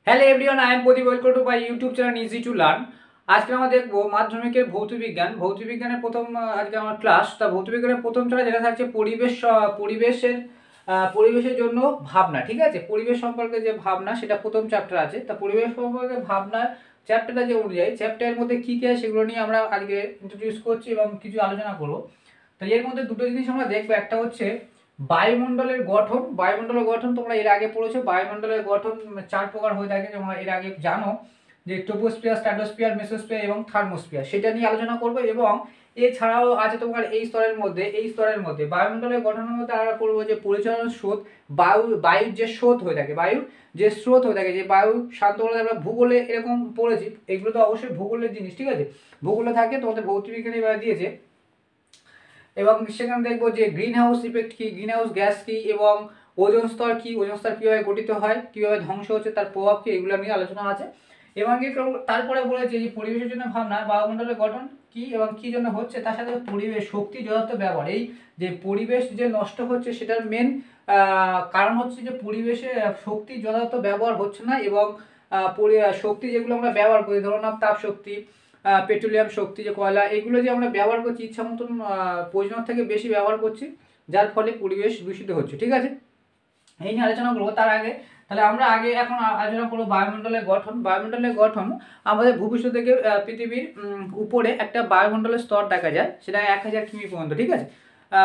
Hello everyone, I am Pradeep. Welcome to my YouTube channel easy to learn. আজকে আমরা দেখবো মাধ্যমিকের ভৌতবিজ্ঞানের প্রথম আজকে আমার ক্লাস। তা ভৌতবিজ্ঞানের প্রথম চ্যাপ্টার যেটা থাকছে পরিবেশের জন্য ভাবনা। ঠিক আছে, পরিবেশ সম্পর্কে যে ভাবনা সেটা প্রথম চ্যাপ্টার আছে। তা পরিবেশ সম্পর্কে ভাবনার চ্যাপ্টারটা যে অনুযায়ী চ্যাপ্টারের মধ্যে কী কী আছে সেগুলো নিয়ে আমরা আজকে ইন্ট্রোডিউস করছি এবং কিছু আলোচনা করবো। তো এর মধ্যে দুটো জিনিস আমরা দেখবো। একটা হচ্ছে বায়ুমণ্ডলের গঠন। বায়ুমণ্ডলের গঠন তোমরা এর আগে পড়েছো। বায়ুমণ্ডলের গঠন চার প্রকার হয়ে থাকে, তোমরা এর আগে জানো যে ট্রপোস্ফিয়ার, স্ট্র্যাটোস্ফিয়ার, মেসোস্ফিয়ার এবং থার্মোস্ফিয়ার। সেটা নিয়ে আলোচনা করবো। এবং এছাড়াও আছে তোমার এই স্তরের মধ্যে বায়ুমণ্ডলের গঠনের মধ্যে আমরা পড়বো যে পরিচালন স্রোত, বায়ুর যে স্রোত হয়ে থাকে, যে বায়ু শান্ত করে আমরা ভূগোলে এরকম পড়েছি। এগুলো তো অবশ্যই ভূগোলের জিনিস, ঠিক আছে, ভূগোলে থাকে, তোমাদের ভৌতবিজ্ঞানী দিয়েছে। এবং সেখানে দেখবো যে গ্রিন হাউস ইফেক্ট কি, গ্রিন হাউস গ্যাস কি, এবং ওজোন স্তর কি, ওজোন স্তর কীভাবে গঠিত হয়, কীভাবে ধ্বংস হচ্ছে, তার প্রভাব কি, এগুলো নিয়ে আলোচনা আছে। এবং তারপরে বলেছে যে পরিবেশের জন্য ভাবনা, বায়ুমণ্ডলের গঠন কি এবং কী জন্য হচ্ছে, তার সাথে পরিবেশ শক্তি যথার্থ ব্যবহার। এই যে পরিবেশ যে নষ্ট হচ্ছে সেটার মেন কারণ হচ্ছে যে পরিবেশে শক্তি যথার্থ ব্যবহার হচ্ছে না। এবং শক্তি যেগুলো আমরা ব্যবহার করি, ধরুন তাপ শক্তি, পেট্রোলিয়াম শক্তি, যে কয়লা, এগুলো যে আমরা ব্যবহার করছি ইচ্ছা মতন প্রয়োজন থেকে বেশি ব্যবহার করছি, যার ফলে পরিবেশ দূষিত হচ্ছে। ঠিক আছে, এই নিয়ে আলোচনা করবো। তার আগে তাহলে আমরা এখন আলোচনা করবো বায়ুমণ্ডলের গঠন। বায়ুমণ্ডলের গঠন আমাদের ভূপৃষ্ঠ থেকে পৃথিবীর উপরে একটা বায়ুমণ্ডলের স্তর দেখা যায়, সেটা 1000 কিমি পর্যন্ত। ঠিক আছে,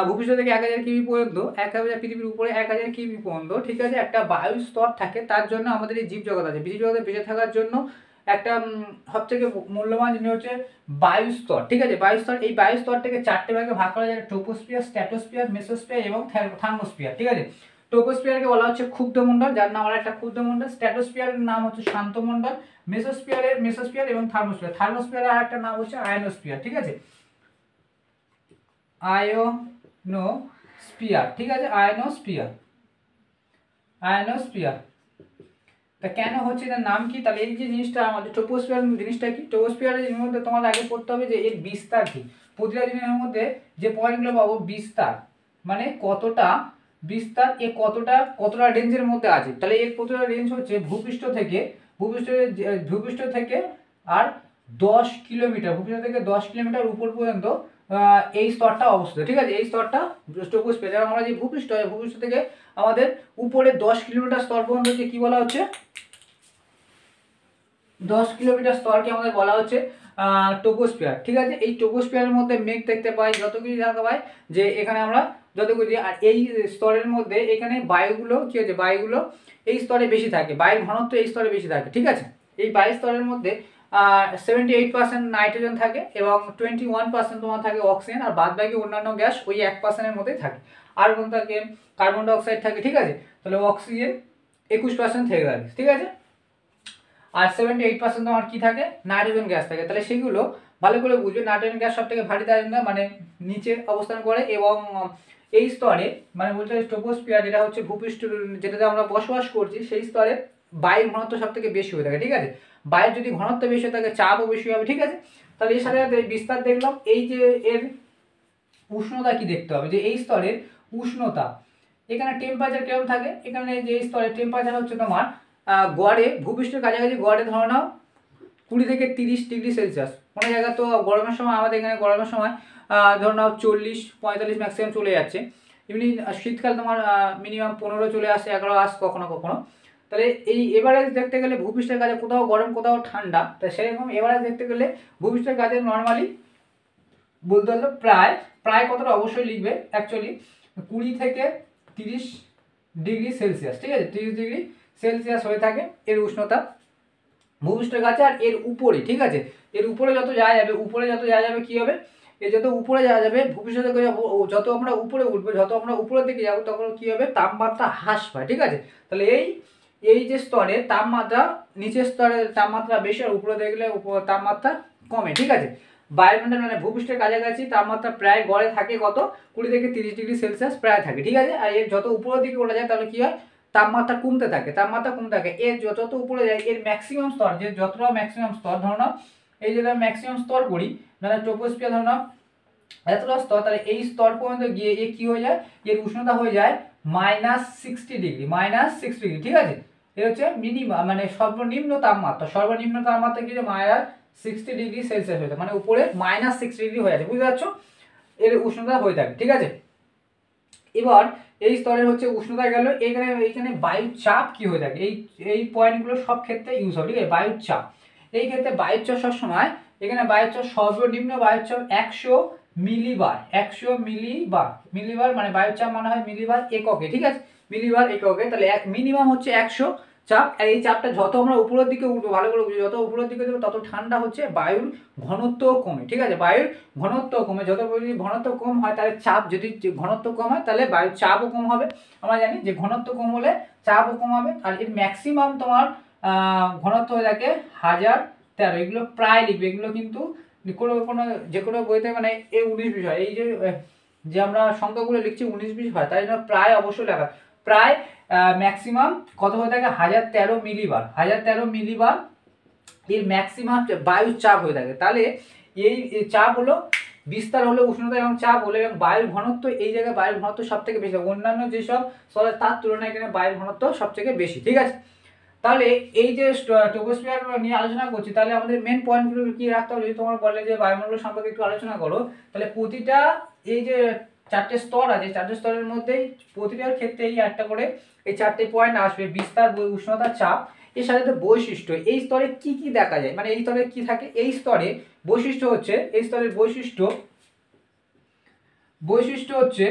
ভূপৃষ্ঠ থেকে 1000 কিমি পর্যন্ত, 1000 পৃথিবীর উপরে 1000 কিমি পর্যন্ত। ঠিক আছে, একটা বায়ু স্তর থাকে। তার জন্য আমাদের এই জীবজগৎ আছে, জীবজগতে বেঁচে থাকার জন্য একটা সবথেকে মূল্যবান জিনিস হচ্ছে বায়ুস্তর। ঠিক আছে, বায়ুস্তর, এই বায়ুস্তরটাকে 4টে ভাগে ভাগ করা যায়: ট্রপোস্ফিয়ার, স্ট্র্যাটোস্ফিয়ার, মেসোস্ফিয়ার এবং থার্মোস্ফিয়ার। ঠিক আছে, ট্রপোস্ফিয়ারকে বলা হচ্ছে ক্ষুদ্রমণ্ডল, যার নাম আর একটা ক্ষুদ্রমণ্ডল। স্ট্র্যাটোস্ফিয়ারের নাম হচ্ছে শান্তমণ্ডল। মেসোস্ফিয়ার এবং থার্মোস্ফিয়ারের আর একটা নাম হচ্ছে আয়নোস্ফিয়ার। ঠিক আছে, আয়নোস্ফিয়ার। ঠিক আছে, আয়নোস্ফিয়ার। তা কেন হচ্ছে, এটার নাম কি? তাহলে এই যে জিনিসটা আমাদের ট্রপোস্ফিয়ার জিনিসটা কি, ট্রপোস্ফিয়ারের মধ্যে তোমাদের আগে পড়তে হবে যে এর বিস্তার কি। প্রতিটা জিনিসের মধ্যে যে পয়েন্টগুলো পাবো, বিস্তার মানে কতটা বিস্তার, কতটা রেঞ্জের মধ্যে আছে। তাহলে এর কতটা রেঞ্জ হচ্ছে ভূপৃষ্ঠ থেকে আর 10 কিলোমিটার, ভূপৃষ্ঠ থেকে 10 কিলোমিটার উপর পর্যন্ত এই স্তরটা অবস্থিত। ঠিক আছে, এই স্তরটা ট্রপোস্ফিয়ার। যেমন আমরা যে ভূপৃষ্ঠ থেকে আমাদের উপরে 10 কিলোমিটার স্তর পর্যন্ত কি বলা হচ্ছে, 10 কিলোমিটার স্তরকে আমাদের বলা হচ্ছে ট্রপোস্ফিয়ার। ঠিক আছে, এই ট্রপোস্ফিয়ারের মধ্যে মেঘ দেখতে পাই, যত কিছু দেখা পাই, যে এখানে আমরা যত কিছু। আর এই স্তরের মধ্যে এখানে বায়ুগুলো কি হচ্ছে, বায়ুগুলো এই স্তরে বেশি থাকে, বায়ুর ঘনত্ব এই স্তরে বেশি থাকে। ঠিক আছে, এই বায়ু স্তরের মধ্যে 78% নাইট্রোজেন থাকে এবং 21% তোমার থাকে অক্সিজেন, আর বাদ বাকি অন্যান্য গ্যাস ওই 1%-এর মধ্যেই থাকে। আর কোন থাকে, কার্বন ডাইঅক্সাইড থাকে। ঠিক আছে, তাহলে অক্সিজেন 21% থেকে থাকে। ঠিক আছে, আর 78% তোমার কি থাকে, নাইট্রোজেন গ্যাস থাকে। তাহলে সেগুলো ভালো করে বুঝবে, নাইট্রোজেন গ্যাস সব থেকে ভারী, তার জন্য মানে নিচে অবস্থান করে। এবং এই স্তরে মানে বলতে ট্রপোস্ফিয়ার, যেটা হচ্ছে ভূপৃষ্ঠ, যেটাতে আমরা বসবাস করছি, সেই স্তরে বায়ুর ঘনত্ব সব থেকে বেশি হয়ে থাকে। ঠিক আছে, বায়ুর যদি ঘনত্ব বেশি হয়ে থাকে, চাপও বেশি হবে। ঠিক আছে, তাহলে এর সাথে সাথে বিস্তার দেখলাম। এই যে এর উষ্ণতা কি দেখতে হবে, যে এই স্তরের উষ্ণতা, এখানে টেম্পারেচার কেমন থাকে। এখানে যে স্তরের টেম্পারেচার হচ্ছে তোমার গড়ে ভূপৃষ্ঠের কাছাকাছি গড়ে ধরে নাও 20 থেকে 30 ডিগ্রি সেলসিয়াস। কোনো জায়গায় তো গরমের সময়, আমাদের এখানে গরমের সময় ধরে নাও 40-45 ম্যাক্সিমাম চলে যাচ্ছে। এমনি শীতকাল তোমার মিনিমাম 15 চলে আসে, 11 আসে কখনো কখনো। তাহলে এই এভারেজ দেখতে গেলে ভূপৃষ্ঠের কাছে কোথাও গরম কোথাও ঠান্ডা, তাই সেরকম এভারেজ দেখতে গেলে ভূপৃষ্ঠের কাছে নর্মালি বলতে হলে প্রায় কতটা অবশ্যই লিখবে, অ্যাকচুয়ালি 20 থেকে 30 ডিগ্রি সেলসিয়াস। ঠিক আছে, 30 ডিগ্রি সেলসিয়াস হয়ে থাকে এর উষ্ণতা ভূপৃষ্ঠের কাছে। আর এর উপরে, ঠিক আছে, এর উপরে যত যাওয়া যাবে কি হবে, এর যত উপরে যাওয়া যাবে ভূপৃষ্ঠ থেকে যত আমরা উপরে উঠবো, যত আমরা উপরের দিকে যাবো, তখন কি হবে, তাপমাত্রা হ্রাস পায়। ঠিক আছে, তাহলে এই যে স্তরে তাপমাত্রা, নিচের স্তরের তাপমাত্রা বেশি, আর উপরে দেখলে তাপমাত্রা কমে। ঠিক আছে, বায়ুমণ্ডল মানে ভূপৃষ্ঠের কাছাকাছি তাপমাত্রা প্রায় গড়ে থাকে কত, 20 থেকে 30 ডিগ্রি সেলসিয়াস প্রায় থাকে। ঠিক আছে, আর এর যত উপরের দিকে ওঠা যায় তাহলে কি হয়, তাপমাত্রা কমতে থাকে। এর যত উপরে যায় এর ম্যাক্সিমাম স্তর, যে যতটা ম্যাক্সিমাম স্তর, ধরো না এই যে ম্যাক্সিমাম স্তর করি, মানে ট্রপোস্ফিয়ার ধরো না এতটা স্তর, তাহলে এই স্তর পর্যন্ত গিয়ে এ কি হয়ে যায়, এর উষ্ণতা হয়ে যায় -60 ডিগ্রি। ঠিক আছে, এর হচ্ছে মিনিমাম মানে সর্বনিম্ন তাপমাত্রা কি যে -60°C হয়ে থাকে, মানে উপরে -60° হয়ে আছে, বুঝতে পারছো, এর উষ্ণতা হয়ে থাকে, ঠিক আছে। এবার এই স্তরের হচ্ছে উষ্ণতা গেল, এইখানে বায়ুর চাপ কি হয়ে থাকে, এই পয়েন্টগুলো সব ক্ষেত্রে ইউজ হবে, ঠিক আছে। বায়ুর চাপ, এই ক্ষেত্রে বায়ুর চাপ সবসময়, এখানে বায়ুর চাপ সর্বনিম্ন বায়ুর চাপ 100 মিলিবার, 100 মিলিবার মানে বায়ুর চাপ মানে হয় মিলিবার এককে, ঠিক আছে, মিলিবার এককে, তাহলে মিনিমাম হচ্ছে 100 চাপ। আর এই চাপটা যত আমরা উপরের দিকে উঠবো, ভালো করে বুঝি, যত উপরের দিকে যাবো তত ঠান্ডা হচ্ছে, বায়ুর ঘনত্ব কমে, ঠিক আছে, বায়ুর ঘনত্ব কমে, যত ঘনত্ব কম হয় তাহলে চাপ, যদি ঘনত্ব কম হয় তাহলে বায়ুর চাপও কম হবে। আমরা জানি যে ঘনত্ব কম হলে চাপও কম হবে। আর এর ম্যাক্সিমাম তোমার ঘনত্ব হয়ে থাকে 1013, এগুলো প্রায় লিখবে, এগুলো কিন্তু যে কোনো বইতে মানে 19-20 হয়, এই যে আমরা সংখ্যাগুলো লিখছি 19-20 হয়, তাই জন্য প্রায় অবশ্যই লেখা, প্রায় ম্যাক্সিমাম কত হয়ে থাকে 1013 মিলিবার, 1013 মিলিবার এর ম্যাক্সিমাম বায়ুর চাপ হয়ে থাকে। তাহলে এই চাপ হলো বিস্তার হলো উষ্ণতা এবং চাপ হলো, এবং বায়ুর ঘনত্ব, এই জায়গায় বায়ুর ঘনত্ব সব থেকে বেশি, অন্যান্য যেসব স্থলে তার তুলনায় এখানে বায়ুর ঘনত্ব সব থেকে বেশি, ঠিক আছে। তাহলে এই যে ট্রপোস্ফিয়ার নিয়ে আলোচনা করছি, তাহলে আমাদের মেন পয়েন্টগুলো কি রাখতে হবে, যদি তোমার বলে যে বায়ুমণ্ডল সম্পর্কে একটু আলোচনা করো, তাহলে প্রতিটা এই যে 4টে স্তর আছে, 4টে স্তরের মধ্যেই প্রতিটার ক্ষেত্রেই একটা করে এই 4টে পয়েন্ট আসবে, বিস্তার, উষ্ণতা, চাপ, এর সাথে বৈশিষ্ট্য, এই স্তরে কি কি দেখা যায়, মানে এই স্তরে কি থাকে, এই স্তরে বৈশিষ্ট্য হচ্ছে, এই স্তরের বৈশিষ্ট্য হচ্ছে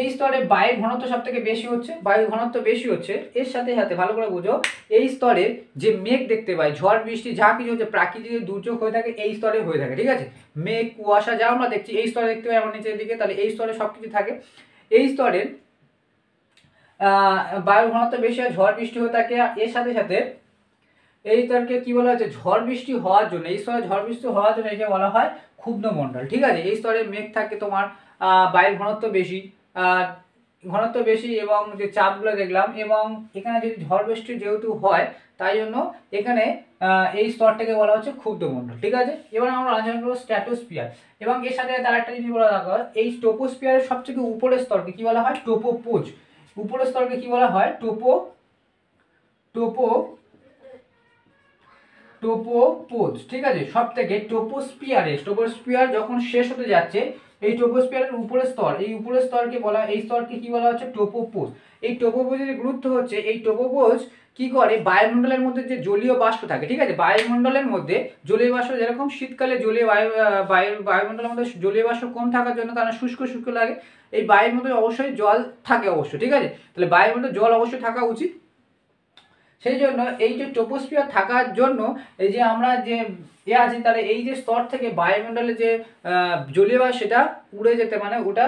এই স্তরে বায়ুর ঘনত্ব সব থেকে বেশি হচ্ছে, বায়ুর ঘনত্ব বেশি হচ্ছে, এর সাথে সাথে ভালো করে বুঝো, এই স্তরে যে মেঘ দেখতে পাই, ঝড় বৃষ্টি যা কিছু হচ্ছে, প্রাকৃতিক দুর্যোগ হয়ে থাকে এই স্তরে হয়ে থাকে, ঠিক আছে, মেঘ কুয়াশা যা আমরা দেখছি এই স্তরে দেখতে পাই আমরা নিচের দিকে, তাহলে এই স্তরে সব কিছু থাকে। এই স্তরে বায়ুর ঘনত্ব বেশি হয়, ঝড় বৃষ্টি হয়ে থাকে, এর সাথে সাথে এই স্তরকে কি বলা হচ্ছে, ঝড় বৃষ্টি হওয়ার জন্য, এই স্তরে ঝড় বৃষ্টি হওয়ার জন্য একে বলা হয় ক্ষুব্ধমণ্ডল, ঠিক আছে। এই স্তরে মেঘ থাকে তোমার, বায়ুর ঘনত্ব বেশি, এবং যে চাপগুলো দেখলাম, এবং এখানে যদি ঝড় বৃষ্টি যেহেতু হয় তাই জন্য এখানে এই স্তরটাকে বলা হচ্ছে ক্ষুব্ধমণ্ডল, ঠিক আছে। এবার আমরা আলোচনা করবো স্ট্র্যাটোস্ফিয়ার, এবং এর সাথে তার একটা জিনিস বলা দরকার, এই ট্রপোস্ফিয়ারের সবথেকে উপরের স্তরকে কি বলা হয়, ট্রোপোপোজ, উপরের স্তরকে কি বলা হয়, ট্রোপোপোজ, ঠিক আছে। সব থেকে ট্রপোস্ফিয়ার যখন শেষ হতে যাচ্ছে, এই ট্রপোস্ফিয়ারের উপরের স্তর, এই উপরের স্তরকে বলা, এই স্তরকে কি বলা হচ্ছে, ট্রোপোপোজ। এই ট্রোপোপোজের গুরুত্ব হচ্ছে, এই ট্রোপোপোজ কি করে, বায়ুমণ্ডলের মধ্যে যে জলীয় বাষ্প থাকে, ঠিক আছে, বায়ুমণ্ডলের মধ্যে জলীয় বাষ্প, যেরকম শীতকালে বায়ুমণ্ডলের মধ্যে জলীয় বাষ্প কম থাকার জন্য তারা শুষ্ক লাগে, এই বায়ুর মধ্যে অবশ্যই জল থাকে অবশ্যই, ঠিক আছে, তাহলে বায়ুর মধ্যে জল অবশ্যই থাকা উচিত। সেই জন্য এই যে ট্রপোস্ফিয়ার থাকার জন্য এই যে আমরা যে আছি, তাহলে এই যে স্তর থেকে বায়ুমণ্ডলে যে জলীয় বাষ্প সেটা উড়ে যেতে, মানে ওটা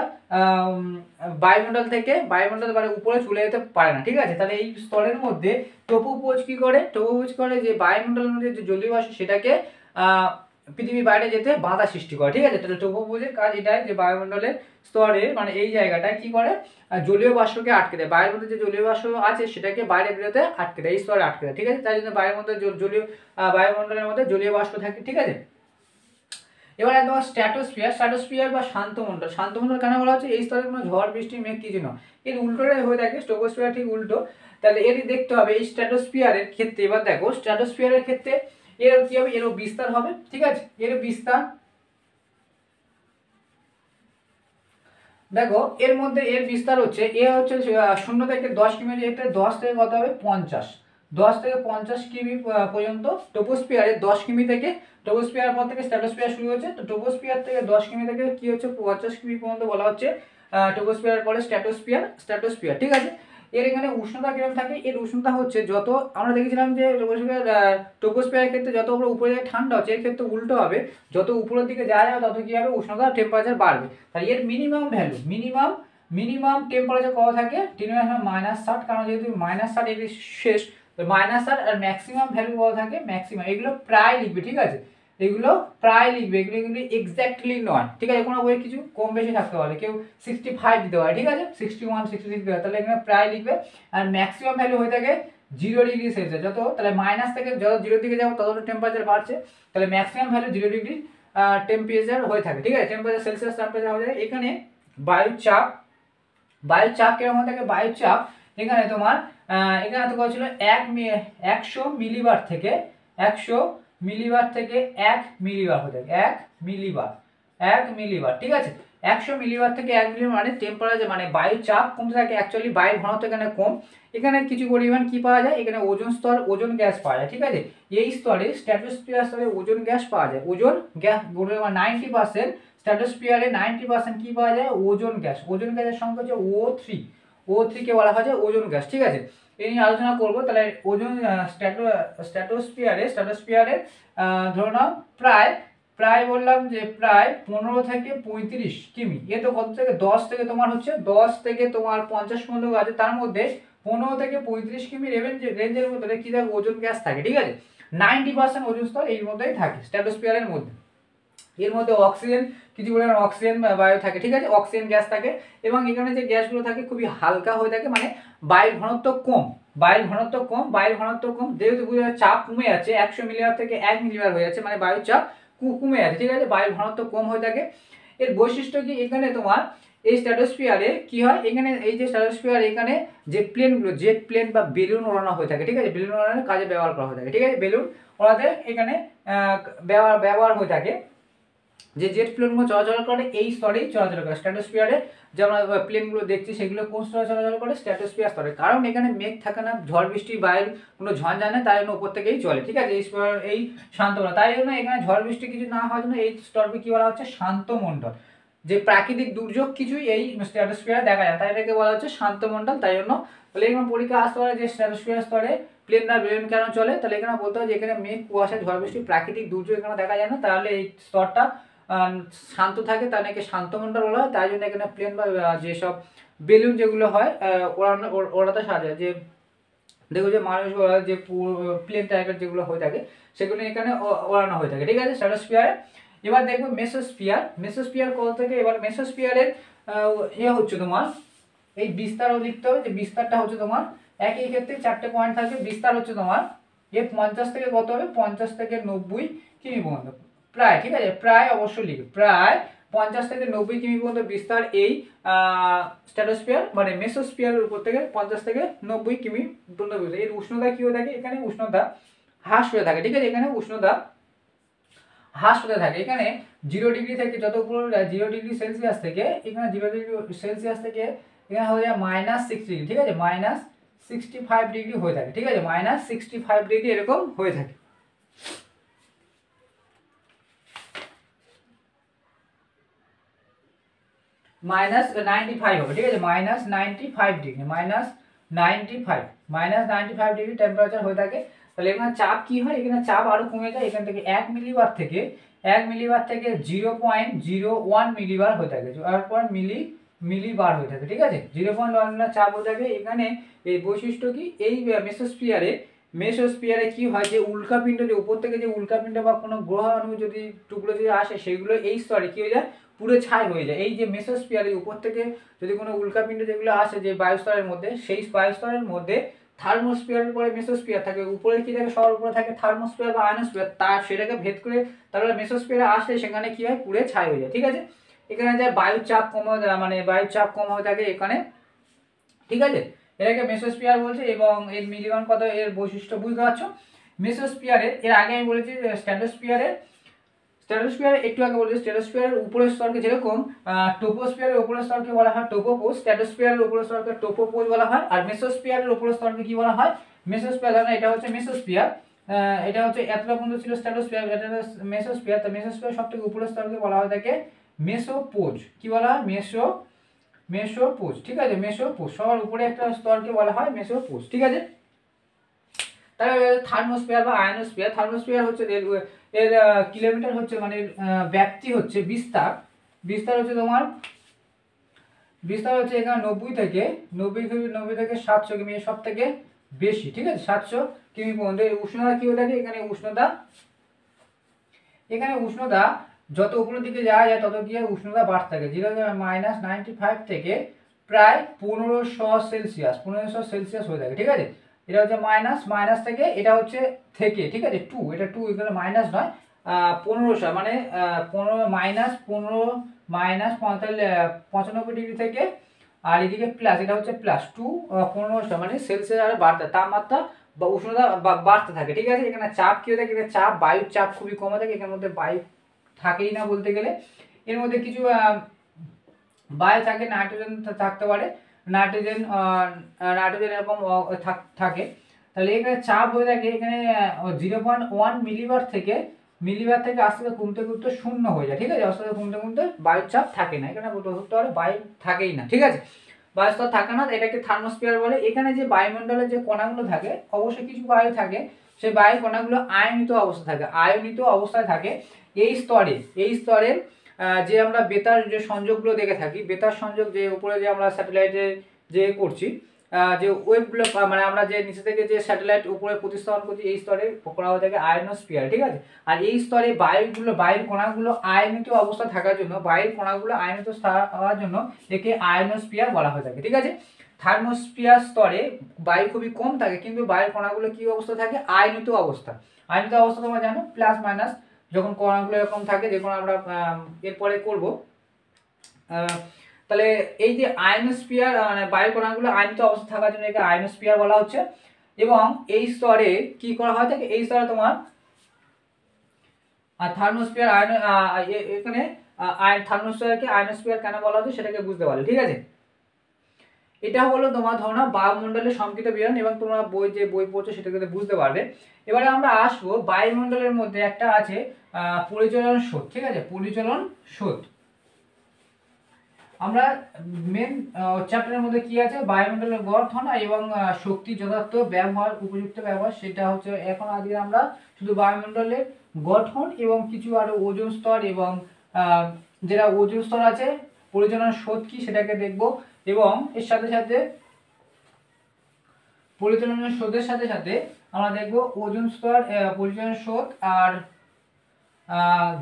বায়ুমণ্ডল মানে উপরে চলে যেতে পারে না, ঠিক আছে। তাহলে এই স্তরের মধ্যে ট্রপোপোজ কি করে, যে বায়ুমণ্ডলের মধ্যে যে জলীয় বাষ্প সেটাকে পৃথিবীর বাইরে যেতে বাধা সৃষ্টি করে, ঠিক আছে। তাহলে ট্রপোপোজের কাজ এটাই, যে বায়ুমণ্ডলের স্তরে মানে এই জায়গাটায় কি করে, জলীয় বাষ্পকে আটকে দেয়, বায়ুর মধ্যে যে জলীয় বাষ্প আছে সেটাকে বাইরে বেরোতে আটকে দেয়, এই স্তরে আটকে দেয়, ঠিক আছে। তাই জন্য বায়ুমণ্ডলের মধ্যে জলীয় বাষ্প থাকে, ঠিক আছে। এবার তোমার স্ট্র্যাটোস্ফিয়ার বা শান্তমণ্ডল কেন বলা হচ্ছে, এই স্তরে কোনো ঝড় বৃষ্টি মেঘ কিছু নয়, এর উল্টোটাই হয়ে থাকে, ট্রপোস্ফিয়ার ঠিক উল্টো। তাহলে এরই দেখতে হবে এই স্ট্র্যাটোস্ফিয়ারের ক্ষেত্রে, এবার দেখো স্ট্র্যাটোস্ফিয়ারের ক্ষেত্রে এর কি হবে, এরও বিস্তার হবে, ঠিক আছে, এর বিস্তার দেখো, এর মধ্যে এর বিস্তার হচ্ছে, হচ্ছে 0 থেকে 10 কিমি, এটা 10 থেকে কত হবে 50 কিমি পর্যন্ত ট্রপোস্ফিয়ারে, 10 কিমি থেকে ট্রপোস্ফিয়ার পর থেকে স্ট্র্যাটোস্ফিয়ার শুরু হচ্ছে, তো ট্রপোস্ফিয়ার থেকে 10 কিমি থেকে কি হচ্ছে 50 কিমি পর্যন্ত বলা হচ্ছে ট্রপোস্ফিয়ার পরে স্ট্র্যাটোস্ফিয়ার, ঠিক আছে। এর এখানে উষ্ণতা কিরকম থাকে, এর উষ্ণতা হচ্ছে, যত আমরা দেখেছিলাম যে ট্রপোস্ফিয়ারের ক্ষেত্রে যত উপরে ঠান্ডা হচ্ছে, এর ক্ষেত্রে উল্টো হবে, যত উপরের দিকে যাওয়া যাবে তত কি হবে, উষ্ণতা টেম্পারেচার বাড়বে। তাহলে এর মিনিমাম টেম্পারেচার কত থাকে, -60, কারণ যেহেতু -60 এর শেষ, -60, আর ম্যাক্সিমাম ভ্যালু কত থাকে, ম্যাক্সিমাম, এগুলো প্রায় লিখবে, ঠিক আছে, এগুলো এক্স্যাক্টলি নয়, ঠিক আছে, কোনো বইয়ে কিছু কম বেশি থাকতে পারে, কেউ 65 দিতে পারে, ঠিক আছে, 61, 66 দিতে পারে, তাহলে এখানে প্রায় লিখবে। আর ম্যাক্সিমাম ভ্যালু হয়ে থাকে 0°C, যত তাহলে মাইনাস থেকে যত 0 দিকে যাবো তত টেম্পারেচার বাড়ছে, তাহলে ম্যাক্সিমাম ভ্যালু 0° টেম্পারেচার হয়ে থাকে, ঠিক আছে, সেলসিয়াস টেম্পারেচার হয়ে যায়। এখানে বায়ুর চাপ কিরকম হয়ে থাকে, বায়ুর চাপ এখানে তোমার এখানে তো বলছিল 100 মিলিবার থেকে 100 মিলিবার থেকে 1 মিলিবার হয়ে থাকে 1 মিলিবার ঠিক আছে। 100 মিলিবার থেকে 1 মিলিবার মানে টেম্পারেচার মানে বায়ুর চাপ কমতে থাকে, অ্যাকচুয়ালি বায়ুর ঘনত্ব এখানে কম। এখানে কিছু পরিমাণ কি পাওয়া যায়, এখানে ওজোন স্তর ওজোন গ্যাস পাওয়া যায় ঠিক আছে। এই স্তরে স্ট্র্যাটোস্ফিয়ার স্তরে ওজোন গ্যাস পাওয়া যায়, ওজোন গ্যাস 90%, স্ট্র্যাটোস্ফিয়ারে 90% কি পাওয়া যায়, ওজোন গ্যাস। ওজোন গ্যাসের সংখ্যা হচ্ছে O3 কে বলা হয় যে ওজোন গ্যাস ঠিক আছে। এই নিয়ে আলোচনা করবো। তাহলে ওজোন স্ট্র্যাটোস্ফিয়ারে ধরে নাও প্রায় বললাম যে প্রায় 15 থেকে 35 কিমি, এ তো কত থেকে 10 থেকে তোমার হচ্ছে 10 থেকে তোমার 50 পর্যন্ত আছে, তার মধ্যে 15 থেকে 35 কিমি রেঞ্জের মধ্যে কি থাকে, ওজোন গ্যাস থাকে ঠিক আছে। 90% ওজোন স্তর এর মধ্যেই থাকে স্ট্র্যাটোস্ফিয়ারের মধ্যে। এর মধ্যে অক্সিজেন কিছু পরিমাণ অক্সিজেন বায়ু থাকে ঠিক আছে, অক্সিজেন গ্যাস থাকে, এবং এখানে যে গ্যাসগুলো থাকে খুবই হালকা হয়ে থাকে, মানে বায়ুর ঘনত্ব কম। যেহেতু চাপ কমে যাচ্ছে 100 মিলিবার থেকে 1 মিলিবার হয়ে যাচ্ছে, মানে বায়ুর চাপ কমে যাচ্ছে ঠিক আছে, বায়ুর ঘনত্ব কম হয়ে থাকে। এর বৈশিষ্ট্য কি, এখানে তোমার এই স্ট্র্যাটোস্ফিয়ারে কি হয়, এখানে এই যে স্ট্র্যাটোস্ফিয়ার এখানে যে প্লেনগুলো জেট প্লেন বা বেলুন ওড়ানো হয়ে থাকে ঠিক আছে, বেলুন ওড়ানোর কাজে ব্যবহার করা হয়ে থাকে ঠিক আছে, বেলুন ওড়াতে এখানে ব্যবহার হয়ে থাকে। যে জেট প্লেনগুলো চলাচল করে এই স্তরেই চলাচল করে স্ট্র্যাটোস্ফিয়ারে, যে আমরা প্লেনগুলো দেখছি সেগুলো কোন স্তরে চলাচল করে, স্ট্র্যাটোস্ফিয়ার স্তরে, কারণ এখানে মেঘ থাকে না, ঝড় বৃষ্টি বায়ুর কোনো ঝঞ্ঝা নেই, তাই জন্য উপর থেকেই চলে ঠিক আছে, এই শান্ত মন্ডল। তাই জন্য এখানে ঝড় বৃষ্টি কিছু না হওয়ার জন্য এই স্তরকে কি বলা হচ্ছে, শান্ত মন্ডল। যে প্রাকৃতিক দুর্যোগ কিছুই এই স্ট্র্যাটোস্ফিয়ারে দেখা যায়, তাই এটাকে বলা হচ্ছে শান্ত মন্ডল। তাই জন্য তাহলে এখানে পরীক্ষা আসতে পারে যে স্ট্র্যাটোস্ফিয়ার স্তরে প্লেন বা বেলুন কেন চলে, তাহলে এখানে বলতে হবে যে এখানে মেঘ কুয়াশা ঝড় বৃষ্টি প্রাকৃতিক দুর্যোগ এখানে দেখা যায় না, তাহলে এই স্তরটা শান্ত থাকে, তার নাকি শান্তমণ্ডল বলা হয়। তাই জন্য এখানে প্লেন বা যেসব বেলুন যেগুলো হয় ওড়াতে সাহায্য, যে দেখো যে মানুষ যে প্লেন টাইপের যেগুলো হয়ে থাকে সেগুলো এখানে ওড়ানো হয়ে থাকে ঠিক আছে স্ট্র্যাটোস্ফিয়ারে। এবার দেখবো মেসোস্ফিয়ার কল থেকে, এবার মেসোস্ফিয়ারের হচ্ছে তোমার এই বিস্তারও লিখতে হবে, যে বিস্তারটা হচ্ছে তোমার একই ক্ষেত্রে 4টে পয়েন্ট থাকবে। বিস্তার হচ্ছে তোমার 50 থেকে কত হবে, 50 থেকে 90 কিমি পর্যন্ত প্রায় ঠিক আছে, প্রায় অবশ্যই লিখবে, প্রায় 50 থেকে 90 কিমি পর্যন্ত বিস্তার এই স্ট্র্যাটোস্ফিয়ার মানে মেসোস্ফিয়ারের উপর থেকে 50 থেকে 90 কিমি পর্যন্ত। এর উষ্ণতা কি হয়ে থাকে, এখানে উষ্ণতা হ্রাস হয়ে থাকে ঠিক আছে, এখানে উষ্ণতা হ্রাস হতে থাকে। এখানে 0 ডিগ্রি থেকে যত উপরে 0 ডিগ্রি সেলসিয়াস থেকে এখানে 0 ডিগ্রি সেলসিয়াস থেকে এখানে হয়ে যায় -60 ডিগ্রি ঠিক আছে, -65 ডিগ্রি হয়ে থাকে ঠিক আছে, -65 ডিগ্রি এরকম হয়ে থাকে। -95 হবে ঠিক আছে, -95 ডিগ্রি -95 ডিগ্রি টেম্পারেচার হয়ে থাকে। তাহলে এখানে চাপ কি হয়, এখানে চাপ আরো কমে যায়, এখান থেকে 1 মিলিবার থেকে 0.01 মিলিবার হয়ে থাকে, তারপর মিলিবার হয়ে থাকে ঠিক আছে, 0.1 চাপ হয়ে থাকে। এখানে এই বৈশিষ্ট্য কি, এই মেসোস্ফিয়ারে কি হয়, যে উল্কাপিণ্ড যে উপর থেকে যে উল্কাপিণ্ড বা কোনো গ্রহাণু যদি টুকরো যদি আসে সেগুলো এই স্তরে কি হয়ে যায়, পুরো ছাই হয়ে যায়। এই যে মেসোস্ফিয়ারের উপর থেকে যদি কোনো উল্কাপিণ্ড যেগুলো আসে যে বায়ুস্তরের মধ্যে, সেই বায়ুস্তরের মধ্যে থার্মোস্ফিয়ারের পরে মেসোস্ফিয়ার থাকে, উপরে কি থাকে, সবার উপরে থাকে থার্মোস্ফিয়ার বা আয়নোস্ফিয়ার, তার সেটাকে ভেদ করে তারপরে মেসোস্ফিয়ারে আসলে সেখানে কি হয়, পুরো ছাই হয়ে যায় ঠিক আছে। এখানে যায় বায়ুর চাপ কম মানে বায়ুর চাপ কম হয়ে থাকে এখানে ঠিক আছে, এটাকে মেসোস্ফিয়ার বলছে। এবং এর মিলিমান কত, এর বৈশিষ্ট্য বুঝতে পারছো। মেসোস্ফিয়ারের এর আগে আমি বলেছি স্ট্র্যাটোস্ফিয়ারের একটু আগে বলেছি, স্ট্র্যাটোস্ফিয়ারের উপরের স্তরকে যেরকম ট্রোপোস্ফিয়ারের উপরের স্তরকে বলা হয় ট্রোপোপোজ, স্ট্র্যাটোস্ফিয়ারের উপরের স্তরকে ট্রোপোপোজ বলা হয়, আর মেসোস্ফিয়ারের উপরের স্তরকে কি বলা হয়, মেসোস্ফিয়ার। এটা হচ্ছে মেসোস্ফিয়ার, এটা হচ্ছে এতটা পর্যন্ত ছিল স্ট্র্যাটোস্ফিয়ার, এটা মেসোস্ফিয়ার। তো মেসোস্ফিয়ার সবথেকে উপরের স্তরকে বলা হয় থাকে মেসোপোজ, কি বলা হয়, মেসোপোজ ঠিক আছে, মেসোপোজ, সবার উপরে একটা স্তরকে বলা হয় মেসোপোজ ঠিক আছে। তাহলে থার্মোস্ফিয়ার বা আয়নোস্ফিয়ার, থার্মোস্ফিয়ার হচ্ছে এর কিলোমিটার হচ্ছে মানে ব্যাপ্তি হচ্ছে বিস্তার হচ্ছে তোমার এখানে 90 থেকে 700 কিমি, সব থেকে বেশি ঠিক আছে, 700 কিমি পর্যন্ত। উষ্ণতা কি হয়ে থাকে, এখানে উষ্ণতা যত উপরের দিকে যাওয়া যায় তত কি উষ্ণতা বাড়তে থাকে, -95 থেকে প্রায় 1500 সেলসিয়াস হয়ে থাকে ঠিক আছে। এটা হচ্ছে মাইনাস থেকে, এটা হচ্ছে থেকে ঠিক আছে, এটা 2 এখানে মাইনাস নয়, 1500 মানে 15 -15 -45 95 ডিগ্রি থেকে আর এদিকে প্লাস, এটা হচ্ছে প্লাস 2 মানে সেলসিয়াস আর বাড়তে তাপমাত্রা বা উষ্ণতা বাড়তে থাকে, ঠিক আছে। এখানে চাপ কি হয়ে থাকে, চাপ বায়ুর চাপ খুবই কম থাকে, এখানের মধ্যে বায়ু থাকেই না বলতে গেলে। এর মধ্যে কিছু বায়ু থাকে, নাইট্রোজেন থাকতে পারে, নাইট্রোজেন এরকম থাকে। তাহলে এখানে চাপ হয়ে থাকে এখানে 0.1 মিলিবার থেকে আস্তে আস্তে কমতে কমতে শূন্য হয়ে যায়, ঠিক আছে। আস্তে আস্তে কমতে কমতে বায়ুর চাপ থাকে না, এখানে ধরতে পারে বায়ু থাকেই না, ঠিক আছে। বায়ুস্তর থাকে না, এটাকে থার্মোস্ফিয়ার বলে। এখানে যে বায়ুমণ্ডলের যে কণাগুলো থাকে, অবশ্যই কিছু বায়ু থাকে, সেই বায়ু কণাগুলো আয়নিত অবস্থায় থাকে এই স্তরে যে আমরা বেতার যে সংযোগগুলো দেখে থাকি, বেতার সংযোগ যে উপরে যে আমরা স্যাটেলাইটে যে করছি, যে ওয়েবগুলো মানে আমরা যে নিচে থেকে যে স্যাটেলাইট উপরে প্রতিস্থাপন করছি, এই স্তরে করা হয়ে থাকে আয়নোস্ফিয়ার, ঠিক আছে। আর এই স্তরে বায়ুর কণাগুলো আয়নিত অবস্থা থাকার জন্য, হওয়ার জন্য একে আয়নোস্ফিয়ার বলা হয়ে থাকে, ঠিক আছে। থার্মোস্ফিয়ার স্তরে বায়ু খুবই কম থাকে, কিন্তু বায়ুর কণাগুলো কি অবস্থা থাকে, আয়নিত অবস্থা তোমরা জানো, প্লাস মাইনাস যখন কণাগুলো এরকম থাকে, যেগুলো আমরা এরপরে করব। তাহলে এই যে আয়নোস্ফিয়ার মানে বায়ু কণাগুলো আয়নিত অবস্থা থাকার জন্য একে আয়নোস্ফিয়ার বলা হচ্ছে। এবং এই স্তরে কি করা হয় থাকে, এই স্তরে তোমার থার্মোস্ফিয়ার এখানে থার্মোস্ফিয়ারকে আয়নোস্ফিয়ার কেন বলা হচ্ছে সেটাকে বুঝতে পারলে, ঠিক আছে। এটা হলো তোমার ধরো বায়ুমণ্ডলের সংকৃত বিবরণ, এবং তোমরা বই পড়ছো সেটাকে বুঝতে পারবে। এবারে আমরা আসবো বায়ুমণ্ডলের মধ্যে একটা আছে পরিচলন স্রোত, ঠিক আছে। পরিচলন স্রোত আমরা মেন চ্যাপ্টারের মধ্যে কি আছে, বায়ুমণ্ডলের গঠন এবং শক্তি যথার্থ ব্যবহার, উপযুক্ত ব্যবহার, সেটা হচ্ছে এখন আজকে আমরা শুধু বায়ুমণ্ডলের গঠন এবং কিছু আরো ওজোন স্তর এবং যেটা ওজোন স্তর আছে, পরিচলন স্রোত কি সেটাকে দেখব। এবং এর সাথে সাথে পরিচলনের স্রোতের সাথে সাথে আমরা দেখব ওজোন স্তর, পরিচলন স্রোত আর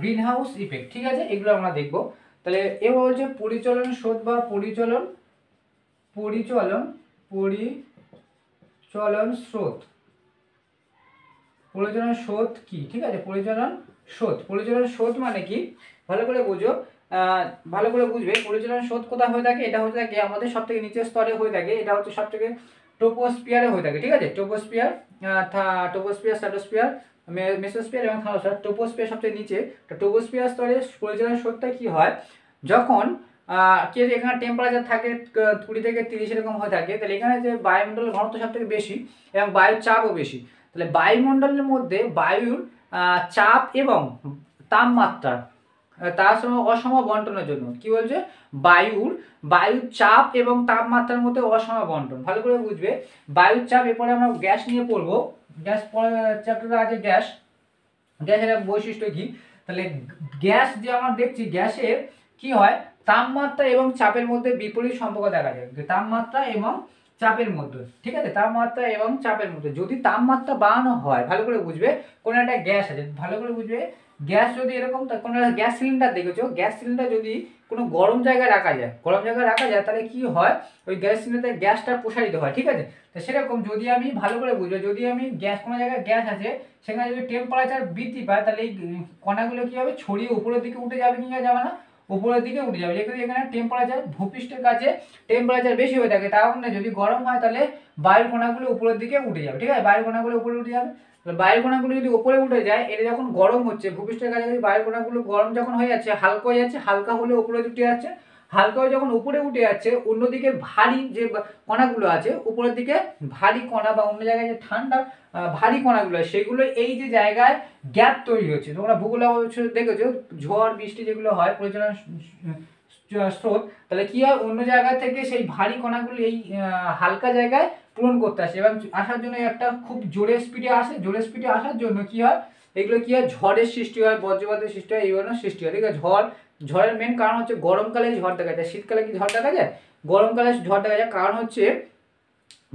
গ্রিন হাউস ইফেক্ট, ঠিক আছে, এগুলো আমরা দেখব। তাহলে এবার হচ্ছে পরিচলন স্রোত বা পরিচলন স্রোত। পরিচলন স্রোত কি, ঠিক আছে। পরিচলন স্রোত মানে কি, ভালো করে বুঝবে। পরিচলন স্রোত কোথায় হয়ে থাকে, এটা হয়ে থাকে আমাদের সব থেকে নিচের স্তরে হয়ে থাকে, এটা হচ্ছে সব থেকে ট্রোপোস্ফিয়ারে হয়ে থাকে, ঠিক আছে। ট্রোপোস্ফিয়ার, স্ট্র্যাটোস্ফিয়ার, মেসোস্ফিয়ার এবং থার্মোস্ফিয়ার। ট্রোপোস্ফিয়ার সবচেয়ে নিচে। তো ট্রোপোস্ফিয়ার স্তরে পরিচলন স্রোতটা কি হয়, যখন এখানে টেম্পারেচার থাকে 20 থেকে 30 এরকম হয়ে থাকে, তাহলে এখানে যে বায়ুমণ্ডলের ঘনত্ব সব থেকে বেশি এবং বায়ুর চাপও বেশি। তাহলে বায়ুমণ্ডলের মধ্যে বায়ুর চাপ এবং তাপমাত্রা তার সঙ্গে অসম বন্টনের জন্য কি বলছে, বায়ুর চাপ এবং তাপমাত্রার মধ্যে অসম বন্টন। ভালো করে বুঝবে, বায়ুর চাপ, এরপরে আমরা গ্যাস নিয়ে পড়বো। গ্যাস চ্যাপ্টারে আছে গ্যাসের বৈশিষ্ট্য কি। তাহলে গ্যাস যে আমরা দেখছি, গ্যাসের কি হয়, তাপমাত্রা এবং চাপের মধ্যে বিপরীত সম্পর্ক দেখা যায়, তাপমাত্রা এবং চাপের মধ্যে, ঠিক আছে। তাপমাত্রা এবং চাপের মধ্যে যদি তাপমাত্রা বাড়ানো হয়, ভালো করে বুঝবে, কোনো একটা গ্যাস আছে, ভালো করে বুঝবে, গ্যাস যদি এরকম কোনো গ্যাস সিলিন্ডার দেখেছো, গ্যাস সিলিন্ডার যদি কোনো গরম জায়গায় রাখা যায়, তাহলে কি হয়, ওই গ্যাস সিলিন্ডারে গ্যাসটা প্রসারিত হয়, ঠিক আছে। তো সেরকম যদি আমি ভালো করে বুঝবো, যদি আমি কোনো জায়গায় গ্যাস আছে, সেখানে যদি টেম্পারেচার বৃদ্ধি পায়, তাহলে এই কণাগুলো কি হবে, ছড়িয়ে উপরের দিকে উঠে যাবে, কি যাবে না, উপরের দিকে উঠে যাবে। যেহেতু এখানে টেম্পারেচার ভূপৃষ্ঠের কাছে টেম্পারেচার বেশি হয়ে থাকে, তার কারণে যদি গরম হয়, তাহলে বায়ুর কণাগুলো উপরের দিকে উঠে যাবে, ঠিক আছে। বায়ুর কণাগুলো উপরে উঠে যাবে। বায়ুর কণাগুলো যদি উপরে উঠে যায়, এটা যখন গরম হচ্ছে ভূপৃষ্ঠের কাছে, বায়ুর কণাগুলো গরম যখন হয়ে যাচ্ছে, হালকা হয়ে যাচ্ছে, হালকা হলে উপরে উঠে যাচ্ছে, হালকা হয়ে যখন উপরে উঠে যাচ্ছে, অন্যদিকে ভারী যে কণাগুলো আছে, উপরের দিকে ভারী কণা বা অন্য জায়গায় যে ঠান্ডা ভারী কণাগুলো, সেগুলো এই যে জায়গায় গ্যাপ তৈরি হচ্ছে, তোমরা ভূগোল দেখেছো, ঝড় বৃষ্টি যেগুলো হয়, পরিচলন স্রোত, তাহলে কি হয়, অন্য জায়গা থেকে সেই ভারী কণাগুলো এই হালকা জায়গায় পূরণ করতে আসে, এবং আসার জন্য একটা খুব জোরে স্পিডে আসার জন্য কি হয়, এগুলো কি হয়, ঝড়ের সৃষ্টি হয়, বজ্রপাতের সৃষ্টি হয়, এই ধরনের সৃষ্টি হয়, ঠিক আছে। ঝড়ের মেন কারণ হচ্ছে, গরমকালে ঝড় দেখা যায়, শীতকালে কি ঝড় দেখা যায়, গরমকালে ঝড় দেখা যায়, কারণ হচ্ছে